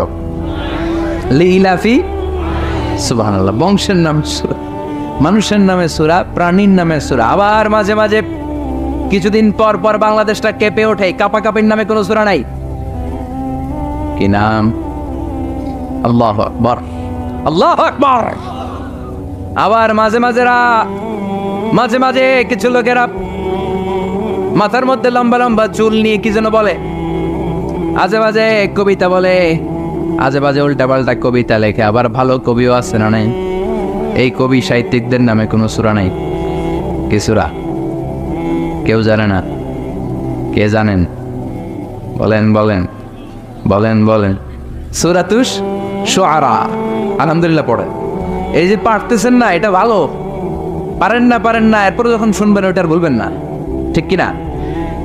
লিলাফি। সুবহানাল্লাহ। বংশের নাম সূরা, মানুষের নামে সূরা, প্রাণীর নামে সূরা। আবার মাঝে মাঝে কিছুদিন পর পর বাংলাদেশটা কেঁপে ওঠে, কাপাকাপির নামে কোনো সূরা নাই। কি নাম? আল্লাহু আকবার, আল্লাহু আকবার। আবার মাঝে মাঝে কিছু লোকেরা মাথার মধ্যে লম্বা লম্বা চুল নিয়ে কি যেন বলে, আজে বাজে কবিতা বলে, আজে বাজে উল্টা পাল্টা কবিতা লেখে। আবার ভালো কবিও আছে না নাই? এই কবি সাহিত্যিকদের নামে কোনো সূরা নাই। কি সূরা? কেউ জানে না? কে জানেন? বলেন বলেন বলেন বলেন। সূরাতুশ শুআরা। আলহামদুলিল্লাহ পড়েন। এই যে পারতেছেন না, এটা ভালো। পারেন না, এরপর যখন শুনবেন ওইটা আর বলবেন না, ঠিক কিনা?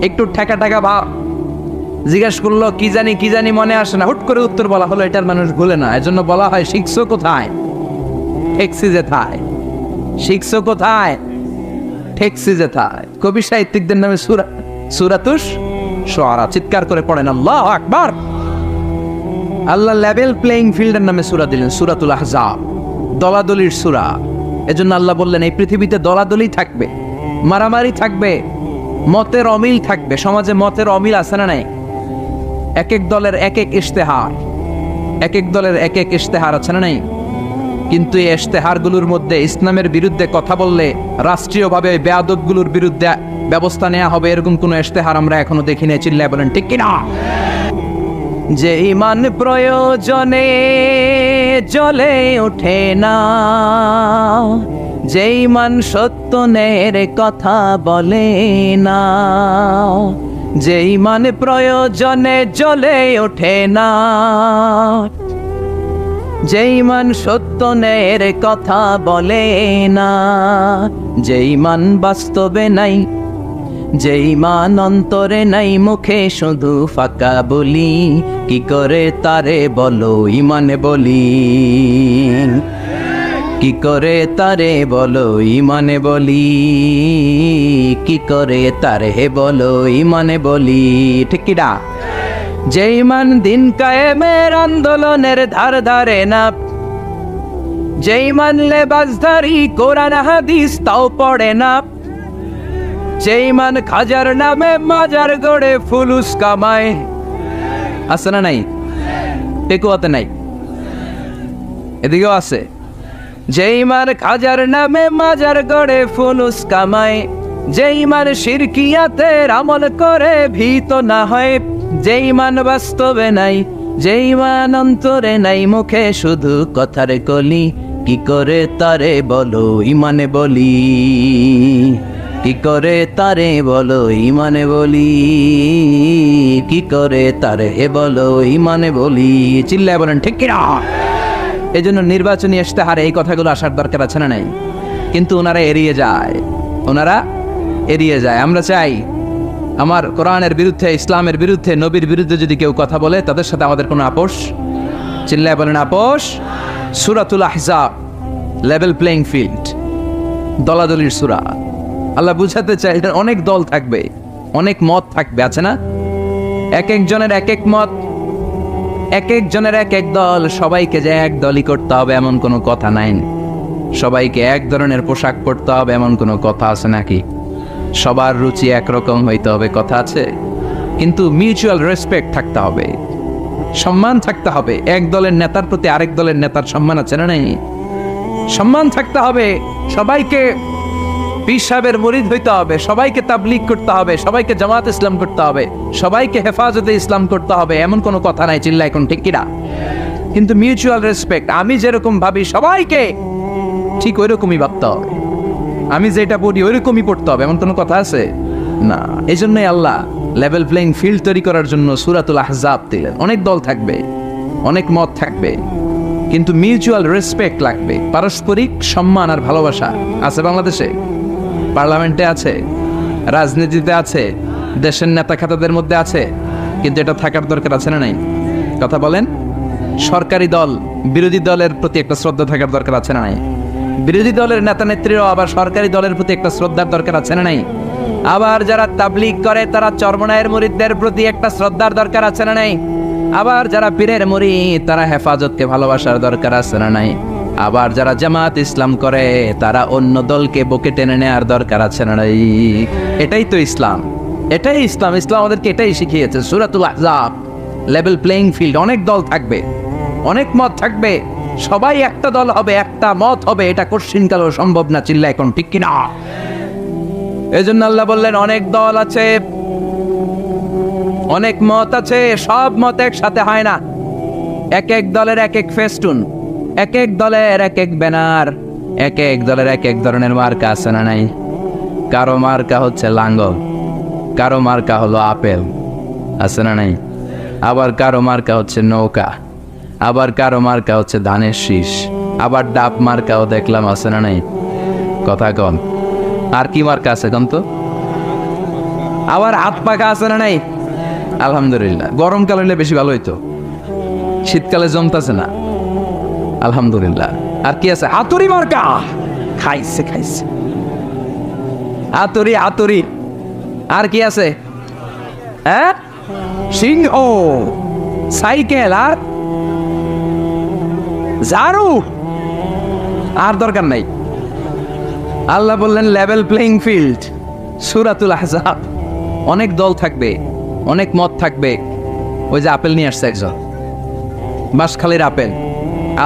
একটু ঠেকা ভাব, জিজ্ঞেস করলো কি জানি মনে আসে না, হুট করে উত্তর বলা হলো, এটার মানুষ ভুলে না। এজন্য বলা হয়, শিখছো কোথায়? ঠেকছি যেথায়। শিখছো কোথায়? ঠেকছি যেথায়। কবি সাহিত্যিকদের নামে সূরা, সূরাতুশ শুআরা। চিৎকার করে পড়েন আল্লাহু আকবার। আল্লাহ লেভেল প্লেইং ফিল্ডের নামে সূরা দিলেন, সূরাতুল আহজাব, দলাদলির সূরা। এজন্য আল্লাহ বললেন, এই পৃথিবীতে দলাদলি থাকবে, মারামারি থাকবে, মতের অমিল থাকবে। সমাজে মতের অমিল আছে না নাই? এক এক দলের এক এক ইশতেহার, এক এক দলের এক এক ইশতেহার আছে না নাই? কিন্তু এই ইশতেহারগুলোর মধ্যে ইসলামের বিরুদ্ধে কথা বললে রাষ্ট্রীয়ভাবে বেয়াদবগুলোর বিরুদ্ধে ব্যবস্থা নেওয়া হবে, এরকম কোনো ইশতেহার আমরা এখনো দেখি না। চিল্লায় বলেন ঠিক কিনা? যে ঈমান প্রয়োজনে জ্বলে ওঠে না, যে ঈমান সত্য ন্যায়ের কথা বলে না, যে ঈমান প্রয়োজনে জ্বলে ওঠে না, যে ঈমান সত্য ন্যায়ের কথা বলে না, যে ঈমান বাস্তবে নাই, যে ইমান অন্তরে নাই মুখে শুধু ফাঁকা বলি, কি করে তারে বলো ইমানে বলি, কি করে তারে বলো ইমানে বলি, কি করে তারে বলো ইমানে বলি। ঠিক কিনা? যে ইমান দিন কায়েমের আন্দোলনের ধার ধারে না, যে ইমান লেবাসধারী কোরআন হাদিস তাও পড়ে না, যে ইমান খাজার নামে মাজার গড়ে ফুলুস কামায়। আছে না নাই? টেকুয়াতে নাই, এদিকেও আছে। যে ইমান খাজার নামে মাজার গড়ে ফুলুস কামায়, যে ইমান শিরকিয়াতের আমল করে ভীত না হয়, যে ইমান বাস্তবে নাই, যে ইমান অন্তরে নাই মুখে শুধু কথার কলি, কি করে তারে বলো ইমানে বলি, কি করে তারে বলো ইমানে বলি, কি করে তারে বলো ইমানে বলি। চিল্লায় বলেন ঠিক কিনা? এই জন্য নির্বাচনী ইশতেহারে এই কথাগুলো আসার দরকার আছে না নাই? কিন্তু ওনারা এড়িয়ে যায়, ওনারা এড়িয়ে যায়। আমরা চাই আমার কোরআনের বিরুদ্ধে, ইসলামের বিরুদ্ধে, নবীর বিরুদ্ধে যদি কেউ কথা বলে তাদের সাথে আমাদের কোনো আপোষ। চিল্লায় বলেন আপোষ। সূরাতুল আহজাব, লেভেল প্লেইং ফিল্ড, দলাদলির সূরা। আল্লাহ বুঝাতে চাই এটা অনেক দল থাকবে, অনেক মত থাকবে, আছে না? এক একজনের এক এক মত, এক একজনের এক এক দল। সবাইকে যে এক দলই করতে হবে এমন কোনো কথা নাই। সবাইকে এক ধরনের পোশাক পরতে হবে এমন কোনো কথা আছে নাকি? সবার রুচি একরকম হইতে হবে কথা আছে? কিন্তু মিউচুয়াল রেসপেক্ট থাকতে হবে, সম্মান থাকতে হবে। এক দলের নেতার প্রতি আরেক দলের নেতার সম্মান আছে না নাই? সম্মান থাকতে হবে। সবাইকে পীর সাহেবের মুরিদ হইতে হবে, সবাইকে তাবলীগ করতে হবে, সবাইকে জামাত ইসলাম করতে হবে, সবাইকে হেফাজতে ইসলাম করতে হবে এমন কোনো কথা নাই। চিল্লা এখন ঠিক কিনা? কিন্তু মিউচুয়াল রেসপেক্ট, আমি যেরকম ভাবি সবাইকে ঠিক ওই রকমই ভাবতে হবে, আমি যেটা পড়ি ওই রকমই পড়তে হবে এমন কোনো কথা আছে না। এই জন্যই আল্লাহ লেভেল প্লেইং ফিল্ড তৈরি করার জন্য সূরাতুল আহজাব দিলেন। অনেক দল থাকবে, অনেক মত থাকবে, কিন্তু মিউচুয়াল রেসপেক্ট লাগবে। পারস্পরিক সম্মান আর ভালোবাসা আছে বাংলাদেশে? পার্লামেন্টে আছে, রাজনীতিতে আছে, দেশের নেতা খাতাদের মধ্যে আছে, কিন্তু এটা থাকার দরকার আছে না নাই? কথা বলেন। সরকারি দল বিরোধী দলের প্রতি একটা শ্রদ্ধা থাকার দরকার আছে না নাই? বিরোধী দলের নেতা নেত্রীরাও আবার সরকারি দলের প্রতি একটা শ্রদ্ধার দরকার আছে না নাই? আবার যারা তাবলীগ করে তারা চরমনায়ের মুরিদদের প্রতি একটা শ্রদ্ধার দরকার আছে না নাই? আবার যারা পীরের মুরিদ তারা হেফাজতকে ভালোবাসার দরকার আছে না নাই? আবার যারা জামাত ইসলাম করে তারা অন্য দলকে বুকে টেনে নেওয়ার দরকার আছে না নাই? এটাই তো ইসলাম, এটাই ইসলাম। ইসলাম আমাদেরকে এটাই শিখিয়েছে। সূরাতুল আহজাব, লেভেল প্লেইং ফিল্ড। অনেক দল থাকবে, অনেক মত থাকবে, সবাই একটা দল হবে, একটা মত হবে, এটা কোশ্চিনকালও সম্ভব না। চিল্লা এখন ঠিক কিনা? এই জন্য আল্লাহ বললেন অনেক দল আছে, অনেক মত আছে, সব মত একসাথে হয় না। এক এক দলের এক এক ফেস্টুন, এক এক দলের এক এক ব্যানার, এক এক দলের এক এক ধরনের মার্কা আছে না নাই? কারো মার্কা হচ্ছে লাঙ্গল, কারো মার্কা হলো আপেল, আছে না নাই? আবার কারো মার্কা হচ্ছে নৌকা, আবার কারো মার্কা হচ্ছে ধানের শীষ, আবার ডাব মার্কাও দেখলাম, আছে না নাই? কথা কন। আর কি মার্কা আছে কন তো? আবার হাত পাখা আছে না নাই? আলহামদুলিল্লাহ। গরমকাল হইলে বেশি ভালো হইতো, শীতকালে জমতাছে না। আলহামদুলিল্লাহ। আর কি আছে? হাতুড়ি মার্কা। খাইছে খাইছে হাতুড়ি, হাতুড়ি। আর কি আছে? হ্যাঁ, সিংহ, সাইকেল, আর ঝাড়ু। আর দরকার নাই। আল্লাহ বললেন লেভেল প্লেইং ফিল্ড, সূরাতুল আহজাব। অনেক দল থাকবে, অনেক মত থাকবে। ওই যে আপেল নিয়ে আসছে একজন, বাঁশখালীর আপেল।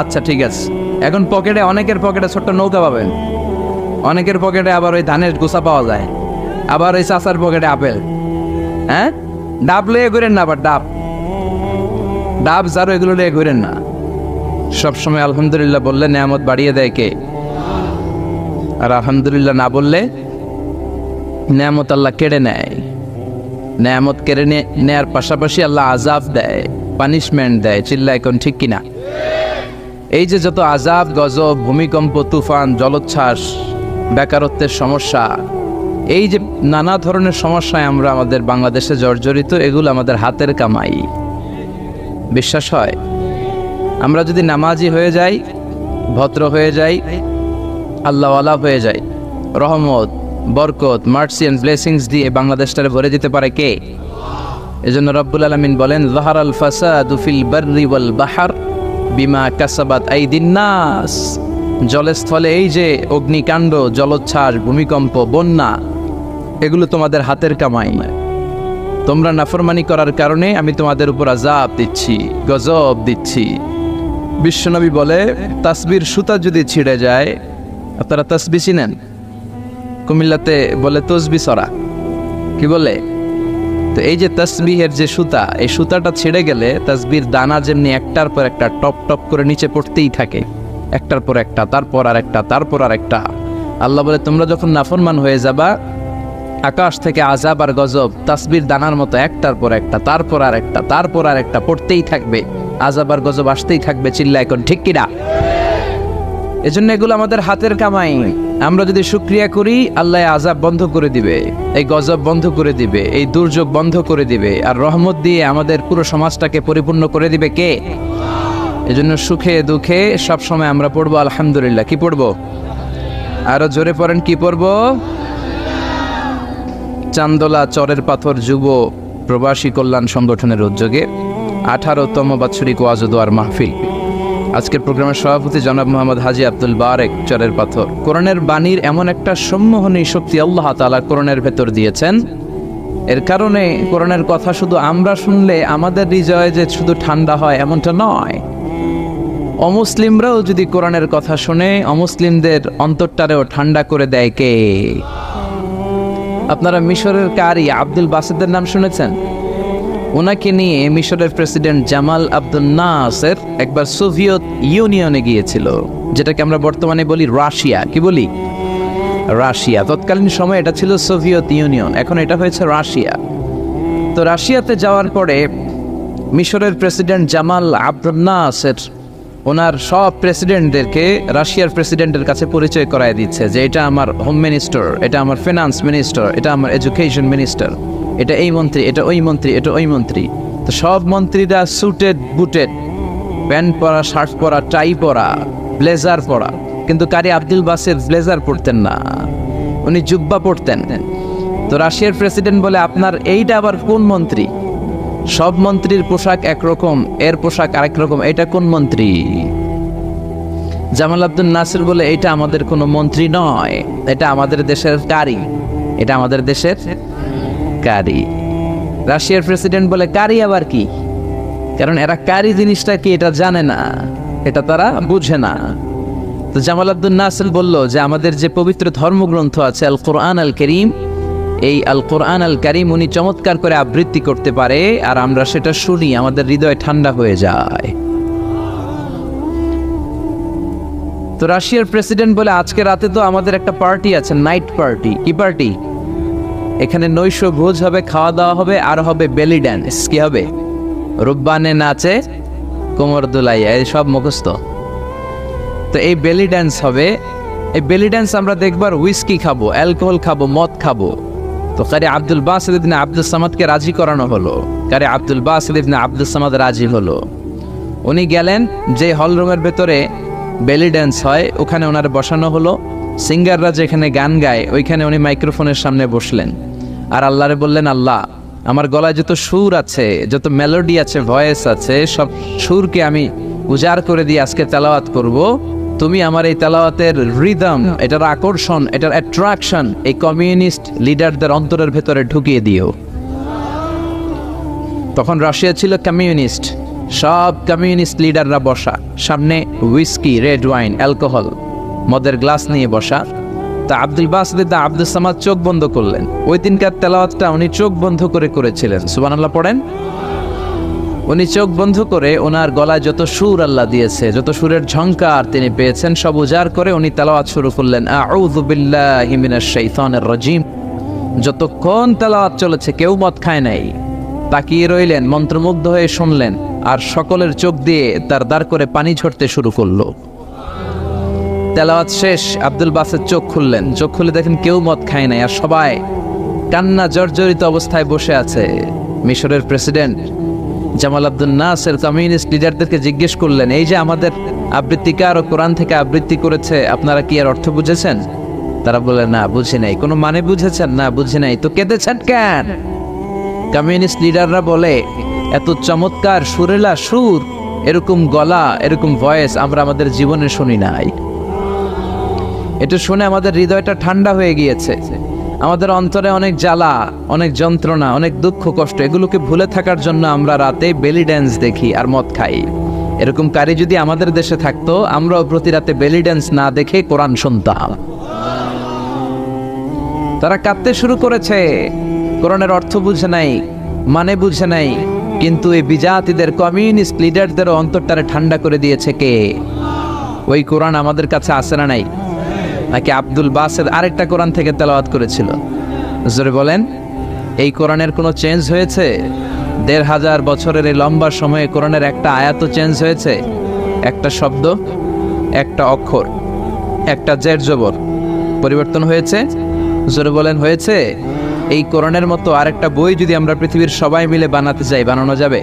আচ্ছা ঠিক আছে। এখন পকেটে, অনেকের পকেটে ছোট্ট নৌকা পাবেন, অনেকের পকেটে আবার ওই ধানের গোছা পাওয়া যায়, আবার ওই চাচার পকেটে আপেল। হ্যাঁ, ডাব লয়ে ঘুরেন না, আবার ডাব, ডাব ঝাড়ু এগুলো লয়ে ঘুরেন না। সবসময় আলহামদুলিল্লাহ বললে নেয়ামত বাড়িয়ে দেয় কে? আর আলহামদুলিল্লাহ না বললে নেয়ামত আল্লাহ কেড়ে নেয়। নেয়ামত কেড়ে নেয়ার পাশাপাশি আল্লাহ আযাব দেয়, পানিশমেন্ট দেয়। চিল্লা এখন ঠিক কিনা? এই যে যত আযাব, গজব, ভূমিকম্প, তুফান, জলোচ্ছ্বাস, বেকারত্বের সমস্যা, এই যে নানা ধরনের সমস্যায় আমরা আমাদের বাংলাদেশে জর্জরিত, এগুলো আমাদের হাতের কামাই। বিশ্বাস হয়? আমরা যদি নামাজি হয়ে যাই, ভদ্র হয়ে যাই, আল্লাহওয়ালা হয়ে যাই, রহমত, বরকত, মার্সি এন্ড ব্লেসিংস দিয়ে বাংলাদেশটারে ভরে দিতে পারে কে? এজন্য রব্বুল আলামিন বলেন, যাহারাল ফাসাদু ফিল বাররি ওয়াল বাহর বিমা কাসাবাত আইদিন নাস। জলস্থলে এই যে অগ্নিকাণ্ড, জলোচ্ছ্বাস, ভূমিকম্প, বন্যা, এগুলো তোমাদের হাতের কামাই। তোমরা নাফরমানি করার কারণে আমি তোমাদের উপর আযাব দিচ্ছি, গজব দিচ্ছি। বিশ্বনবী বলে, তাসবির সুতা যদি ছিঁড়ে যায়, আপনারা তাসবি চিনেন? কুমিল্লাতে বলে তসবি সরা, কি বলে? তো এই যে তাসবিহের যে সুতা, এই সুতাটা ছিঁড়ে গেলে তাসবির দানা যেমনি একটার পর একটা টপ টপ করে নিচে পড়তেই থাকে, একটার পর একটা, তারপর আর একটা, তারপর আর একটা। আল্লাহ বলে, তোমরা যখন নাফরমান হয়ে যাবা, আকাশ থেকে আযাব আর গজব তাসবির দানার মতো একটার পর একটা, তারপর আর একটা, তারপর আর একটা পড়তেই থাকবে, আযাব আর গজব আসতেই থাকবে। চিল্লা এখন ঠিক কিনা? এজন্য এগুলো আমাদের হাতের কামাই। আমরা যদি শুকরিয়া করি, আল্লাহ আযাব বন্ধ করে দিবে, এই গজব বন্ধ করে দিবে, এই দুর্যোগ বন্ধ করে দিবে, আর রহমত দিয়ে আমাদের পুরো সমাজটাকে পরিপূর্ণ করে দিবে কে? এজন্য সুখে দুঃখে সবসময় আমরা পড়বো আলহামদুলিল্লাহ। কি পড়বো? আরো জোরে পড়েন, কি পড়বো? চান্দোলা চরের পাথর যুব প্রবাসী কল্যাণ সংগঠনের উদ্যোগে 18তম বাৎসরিক ওয়াজ ও দোয়ার মাহফিল। আজকের প্রোগ্রামের সভাপতি জনাব মোহাম্মদ হাজি আব্দুল বারেক, চরের পাথর। কোরআনের বাণীর এমন একটা সম্মোহনী শক্তি আল্লাহ তাআলা কোরআনের ভেতর দিয়েছেন, এর কারণে কোরআনের কথা শুধু আমরা শুনলে আমাদের হৃদয়ে যে শুধু ঠান্ডা হয় এমনটা নয়, অমুসলিমরাও যদি কোরআনের কথা শুনে অমুসলিমদের অন্তরটারেও ঠান্ডা করে দেয় কে? আপনারা মিশরের কারি আব্দুল বাসেদের নাম শুনেছেন? ওনাকে নিয়ে মিশরের প্রেসিডেন্ট জামাল আব্দুল নাসের একবার সোভিয়েত ইউনিয়নে গিয়েছিল, যেটাকে আমরা বর্তমানে বলি রাশিয়া। কি বলি? রাশিয়া। তৎকালীন সময় এটা ছিল সোভিয়েত ইউনিয়ন, এখন এটা হয়েছে রাশিয়া। তো রাশিয়াতে যাওয়ার পরে মিশরের প্রেসিডেন্ট জামাল আব্দুল নাসের ওনার সব প্রেসিডেন্টদেরকে রাশিয়ার প্রেসিডেন্টের কাছে পরিচয় করায় দিচ্ছে যে এটা আমার হোম মিনিস্টার, এটা আমার ফিনান্স মিনিস্টার, এটা আমার এডুকেশন মিনিস্টার, এটা এই মন্ত্রী, এটা ওই মন্ত্রী, এটা ওই মন্ত্রী। তো সব মন্ত্রীরা সুটেড বুটেড, প্যান্ট পরা, শার্ট পরা, টাই পরা, ব্লেজার পরা। কিন্তু কারি আব্দুল বাসের ব্লেজার পরতেন না, উনি জুব্বা পরতেন। তো রাশিয়ার প্রেসিডেন্ট বলে, আপনার এইটা আবার কোন মন্ত্রী? সব মন্ত্রীর পোশাক একরকম, এর পোশাক আরেক রকম, এটা কোন মন্ত্রী? জামাল আব্দুল নাসির বলে, এটা আমাদের কোনো মন্ত্রী নয়, এটা আমাদের দেশের কারি, এটা আমাদের দেশের কারি। রাশিয়ার প্রেসিডেন্ট বলে, কারি আবার কি? কারণ এরা কারি জিনিসটা কি এটা জানে না, এটা তারা বুঝে না। তো জামাল আব্দুল নাসির বলল যে আমাদের যে পবিত্র ধর্মগ্রন্থ আছে আল কোরআন আল কারীম, এই আল কোরআন আল কারীম উনি চমৎকার করে আবৃত্তি করতে পারে, আর আমরা সেটা শুনি, আমাদের হৃদয় ঠান্ডা হয়ে যায়। তো রাশিয়ার প্রেসিডেন্ট বলে, আজকে রাতে তো আমাদের একটা পার্টি আছে, নাইট পার্টি। কি পার্টি? এখানে নৈশ ভোজ হবে, খাওয়া দাওয়া হবে, আর হবে বেলি ড্যান্স। কি হবে? রুব্বানে নাচে, কোমর দোলাইয়া, এই সব মুখস্থ। তো এই বেলি ড্যান্স হবে, এই বেলি ড্যান্স আমরা দেখবার, হুইস্কি খাবো, অ্যালকোহল খাবো, মদ খাবো। তো কারি আব্দুল বাসিত ইবনে আব্দুস সামাদকে রাজি করানো হলো। কারি আব্দুল বাসিত ইবনে আব্দুস সামাদ রাজি হলো। উনি গেলেন, যে হল রুমের ভেতরে বেলি ড্যান্স হয় ওখানে ওনার বসানো হলো। সিঙ্গাররা যেখানে গান গায় ওইখানে উনি মাইক্রোফোনের সামনে বসলেন, আর আল্লাহরে বললেন, আল্লাহ, আমার গলায় যত সুর আছে, যত মেলোডি আছে, ভয়েস আছে, সব সুরকে আমি উজাড় করে দিয়ে আজকে তেলাওয়াত করব। তুমি আমার এই তেলাওয়াতের রিদম, এটার আকর্ষণ, এটার অ্যাট্রাকশন এই কমিউনিস্ট লিডারদের অন্তরের ভেতরে ঢুকিয়ে দিও। তখন রাশিয়া ছিল কমিউনিস্ট, সব কমিউনিস্ট লিডাররা বসা, সামনে হুইস্কি, রেড ওয়াইন, অ্যালকোহল, মদের গ্লাস নিয়ে বসা। তা আব্দুল বাসিত আব্দুস সামাদ চোখ বন্ধ করলেন। ওই দিনকার তেলাওয়াতটা উনি চোখ বন্ধ করে করেছিলেন। সুবহানাল্লাহ পড়েন। উনি চোখ বন্ধ করে ওনার গলায় যত সুর আল্লাহ দিয়েছে, যত সুরের ঝংকার তিনি পেয়েছেন, সব উজাড় করে উনি তেলাওয়াত শুরু করলেন, আউযু বিল্লাহি মিনাশ শাইতানির রাজিম। যতক্ষণ তেলাওয়াত চলেছে কেউ মদ খায় নাই, তাকিয়ে রইলেন, মন্ত্রমুগ্ধ হয়ে শুনলেন, আর সকলের চোখ দিয়ে তার দাঁড় করে পানি ঝরতে শুরু করলো। তেলাওয়াত শেষ, আব্দুল বাসেত চোখ খুললেন। চোখ খুলে দেখেন কেউ মদ খায় নাই, আর সবাই কান্না জর্জরিত অবস্থায় বসে আছে। মিশরের প্রেসিডেন্ট জামাল আব্দুল নাসের কমিউনিস্ট লিডারদেরকে জিজ্ঞেস করলেন, এই যে আমাদের আবৃত্তিকার ও কোরআন থেকে আবৃত্তি করেছে, আপনারা কি এর অর্থ বুঝেছেন? তারা বলে, না বুঝি নাই। কোনো মানে বুঝেছেন? না বুঝি নাই। তো কেঁদেছেন কেন? কমিউনিস্ট লিডাররা বলে, এত চমৎকার সুরেলা সুর, এরকম গলা, এরকম ভয়েস আমরা আমাদের জীবনে শুনি নাই। এটা শুনে আমাদের হৃদয়টা ঠান্ডা হয়ে গিয়েছে। আমাদের অন্তরে অনেক জ্বালা, অনেক যন্ত্রণা, অনেক দুঃখ কষ্ট, এগুলোকে ভুলে থাকার জন্য আমরা রাতে বেলি ড্যান্স দেখি আর মদ খাই। এরকম কারি যদি আমাদের দেশে থাকতো, আমরাও প্রতি রাতে বেলি ড্যান্স না দেখে কোরআন শুনতাম। তারা কাঁদতে শুরু করেছে, কোরআনের অর্থ বুঝে নাই, মানে বুঝে নাই। কিন্তু এই বিজাতিদের কমিউনিস্ট লিডারদের অন্তরটারে ঠান্ডা করে দিয়েছে কে? ওই কোরআন আমাদের কাছে আসে না নাই? নাকি আব্দুল বাসেদ আরেকটা কোরআন থেকে তেলাওয়াত করেছিল? জোরে বলেন, এই কোরআনের কোনো চেঞ্জ হয়েছে? ১৫০০ বছরের এই লম্বা সময়ে কোরআনের একটা আয়াত চেঞ্জ হয়েছে? একটা শব্দ, একটা অক্ষর, একটা জের জবর পরিবর্তন হয়েছে? জোরে বলেন, হয়েছে? এই কোরআনের মতো আরেকটা বই যদি আমরা পৃথিবীর সবাই মিলে বানাতে চাই, বানানো যাবে?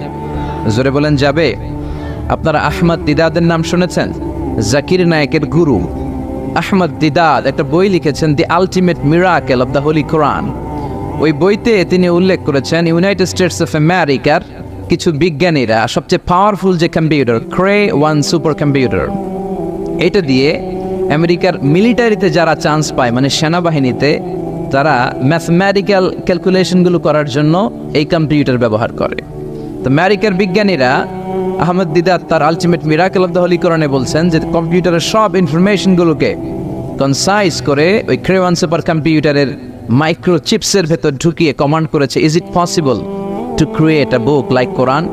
জোরে বলেন, যাবে? আপনারা আহমদ দিদাদের নাম শুনেছেন? জাকির নায়েকের গুরু আহমদ দিদাদ একটা বই লিখেছেন, the ultimate miracle of the holy Quran. ওই বইতে তিনি উল্লেখ করেছেন, ইউনাইটেড স্টেটস অফ আমেরিকার কিছু বিজ্ঞানীরা সবচেয়ে পাওয়ারফুল যে কম্পিউটার, ক্রে 1 সুপার কম্পিউটার, এটা দিয়ে আমেরিকার মিলিটারিতে যারা চান্স পায়, মানে সেনাবাহিনীতে, তারা ম্যাথমেটিক্যাল ক্যালকুলেশনগুলো করার জন্য এই কম্পিউটার ব্যবহার করে। তো আমেরিকার বিজ্ঞানীরা আহমদ দিদাত তার ultimate miracle of the holy কোরআনে বলছেন যে কম্পিউটারের সব ইনফরমেশনগুলোকে কনসাইজ করে ওই ক্রে 1 সুপার কম্পিউটারের মাইক্রোচিপসের ভেতর ঢুকিয়ে কমান্ড করেছে, is it possible to create a book like Quran?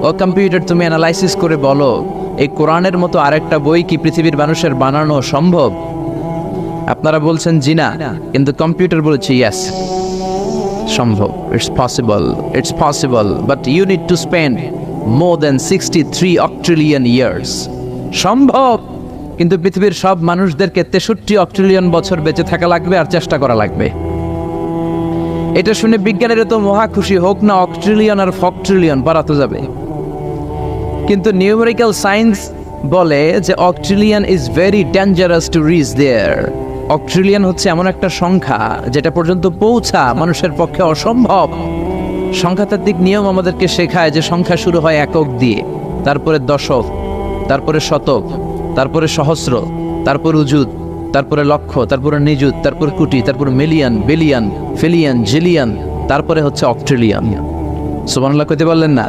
ও কম্পিউটার, তুমি অ্যানালাইসিস করে বলো, এই কোরআনের মতো আরেকটা বই কি পৃথিবীর মানুষের বানানো সম্ভব? আপনারা বলছেন জি না, কিন্তু কম্পিউটার বলেছে ইয়েস, সম্ভব। It's possible, it's possible, but you need to spend more than 63 octillion years। সম্ভব, কিন্তু পৃথিবীর সব মানুষদেরকে 63 অক্ট্রিলিয়ন বছর বেঁচে থাকা লাগবে আর চেষ্টা করা লাগবে। এটা শুনে বিজ্ঞানীরা তো মহা খুশি, হোক না অক্ট্রিলিয়ন আর ফক্ট্রিলিয়ন, বাড়াতে যাবে। কিন্তু নিউমেরিক্যাল সায়েন্স বলে যে octillion is very dangerous to reach there. Octillion হচ্ছে এমন একটা সংখ্যা যেটা পর্যন্ত পৌঁছা মানুষের পক্ষে অসম্ভব। সংখ্যাতাত্ত্বিক নিয়ম আমাদেরকে শেখায় যে সংখ্যা শুরু হয় একক দিয়ে, তারপরে দশক, তারপরে শতক, তারপরে সহস্র, তারপর উজুদ, তারপরে লক্ষ, তারপরে নিযুত, তারপরে কোটি, তারপরে মিলিয়ন, বিলিয়ন, ফিলিয়ন, জিলিয়ন, তারপরে হচ্ছে অক্ট্রিলিয়ন। সুবহানাল্লাহ কইতে বললেন না?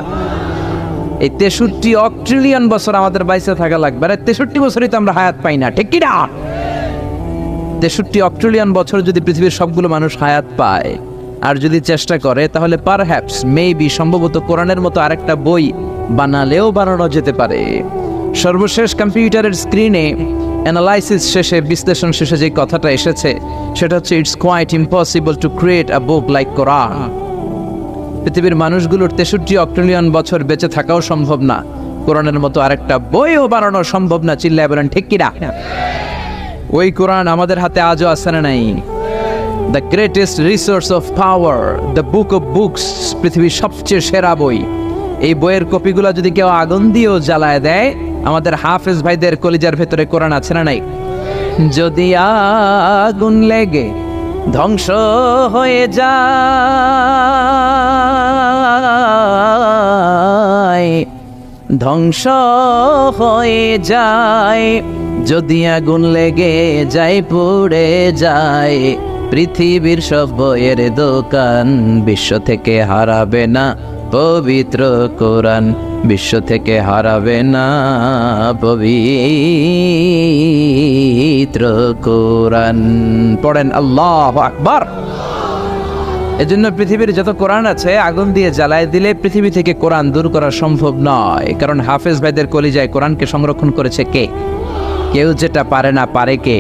এই 63 অক্ট্রিলিয়ন বছর আমাদের বাইসে থাকা লাগবে। আর 63 বছরই তো আমরা হায়াত পাই না, ঠিক কি না? 63 অক্ট্রিলিয়ন বছর যদি পৃথিবীর সবগুলো মানুষ হায়াত পায় আর যদি চেষ্টা করে, তাহলে পারহ্যাপস, মেবি, সম্ভবত কোরআনের মতো আরেকটা বই বানালেও বানানো যেতে পারে। সর্বশেষ কম্পিউটারের স্ক্রিনে অ্যানালাইসিস শেষে, বিশ্লেষণ শেষে যে কথাটা এসেছে সেটা হচ্ছে, it's quite impossible to create a book like Quran. পৃথিবীর মানুষগুলোর 63 অক্ট্রিলিয়ন বছর বেঁচে থাকাও সম্ভব না, কোরআনের মতো আরেকটা বইও বানানো সম্ভব না। চিল্লায় বলেন ঠিক কিনা? ওই কোরআন আমাদের হাতে আজও আছে না নাই? The greatest resource of power, the book of books, পৃথিবীর সবচেয়ে সেরা বই। এই বইয়ের কপিগুলো যদি কেউ আগুন দিয়েও জ্বালায় দেয়, আমাদের হাফেজ ভাইদের কলিজার ভেতরে কোরআন আছে না নাই? যদি আগুন লেগে ধ্বংস হয়ে যায়, ধ্বংস হয়ে যায়, যদি আগুন লেগে যায়, পুড়ে যায় পৃথিবীর সব বইয়ের দোকান, বিশ্ব থেকে হারাবে না পবিত্র কোরআন, বিশ্ব থেকে হারাবে না পবিত্র কোরআন। পড়েন আল্লাহু আকবার। এজন্য পৃথিবীর যত কোরআন আছে আগুন দিয়ে জ্বালায় দিলে পৃথিবী থেকে কোরআন দূর করা সম্ভব নয়। কারণ হাফেজ ভাইদের কলিজায় কোরআনকে সংরক্ষণ করেছে কে? কেউ যেটা পারে না, পারে কে?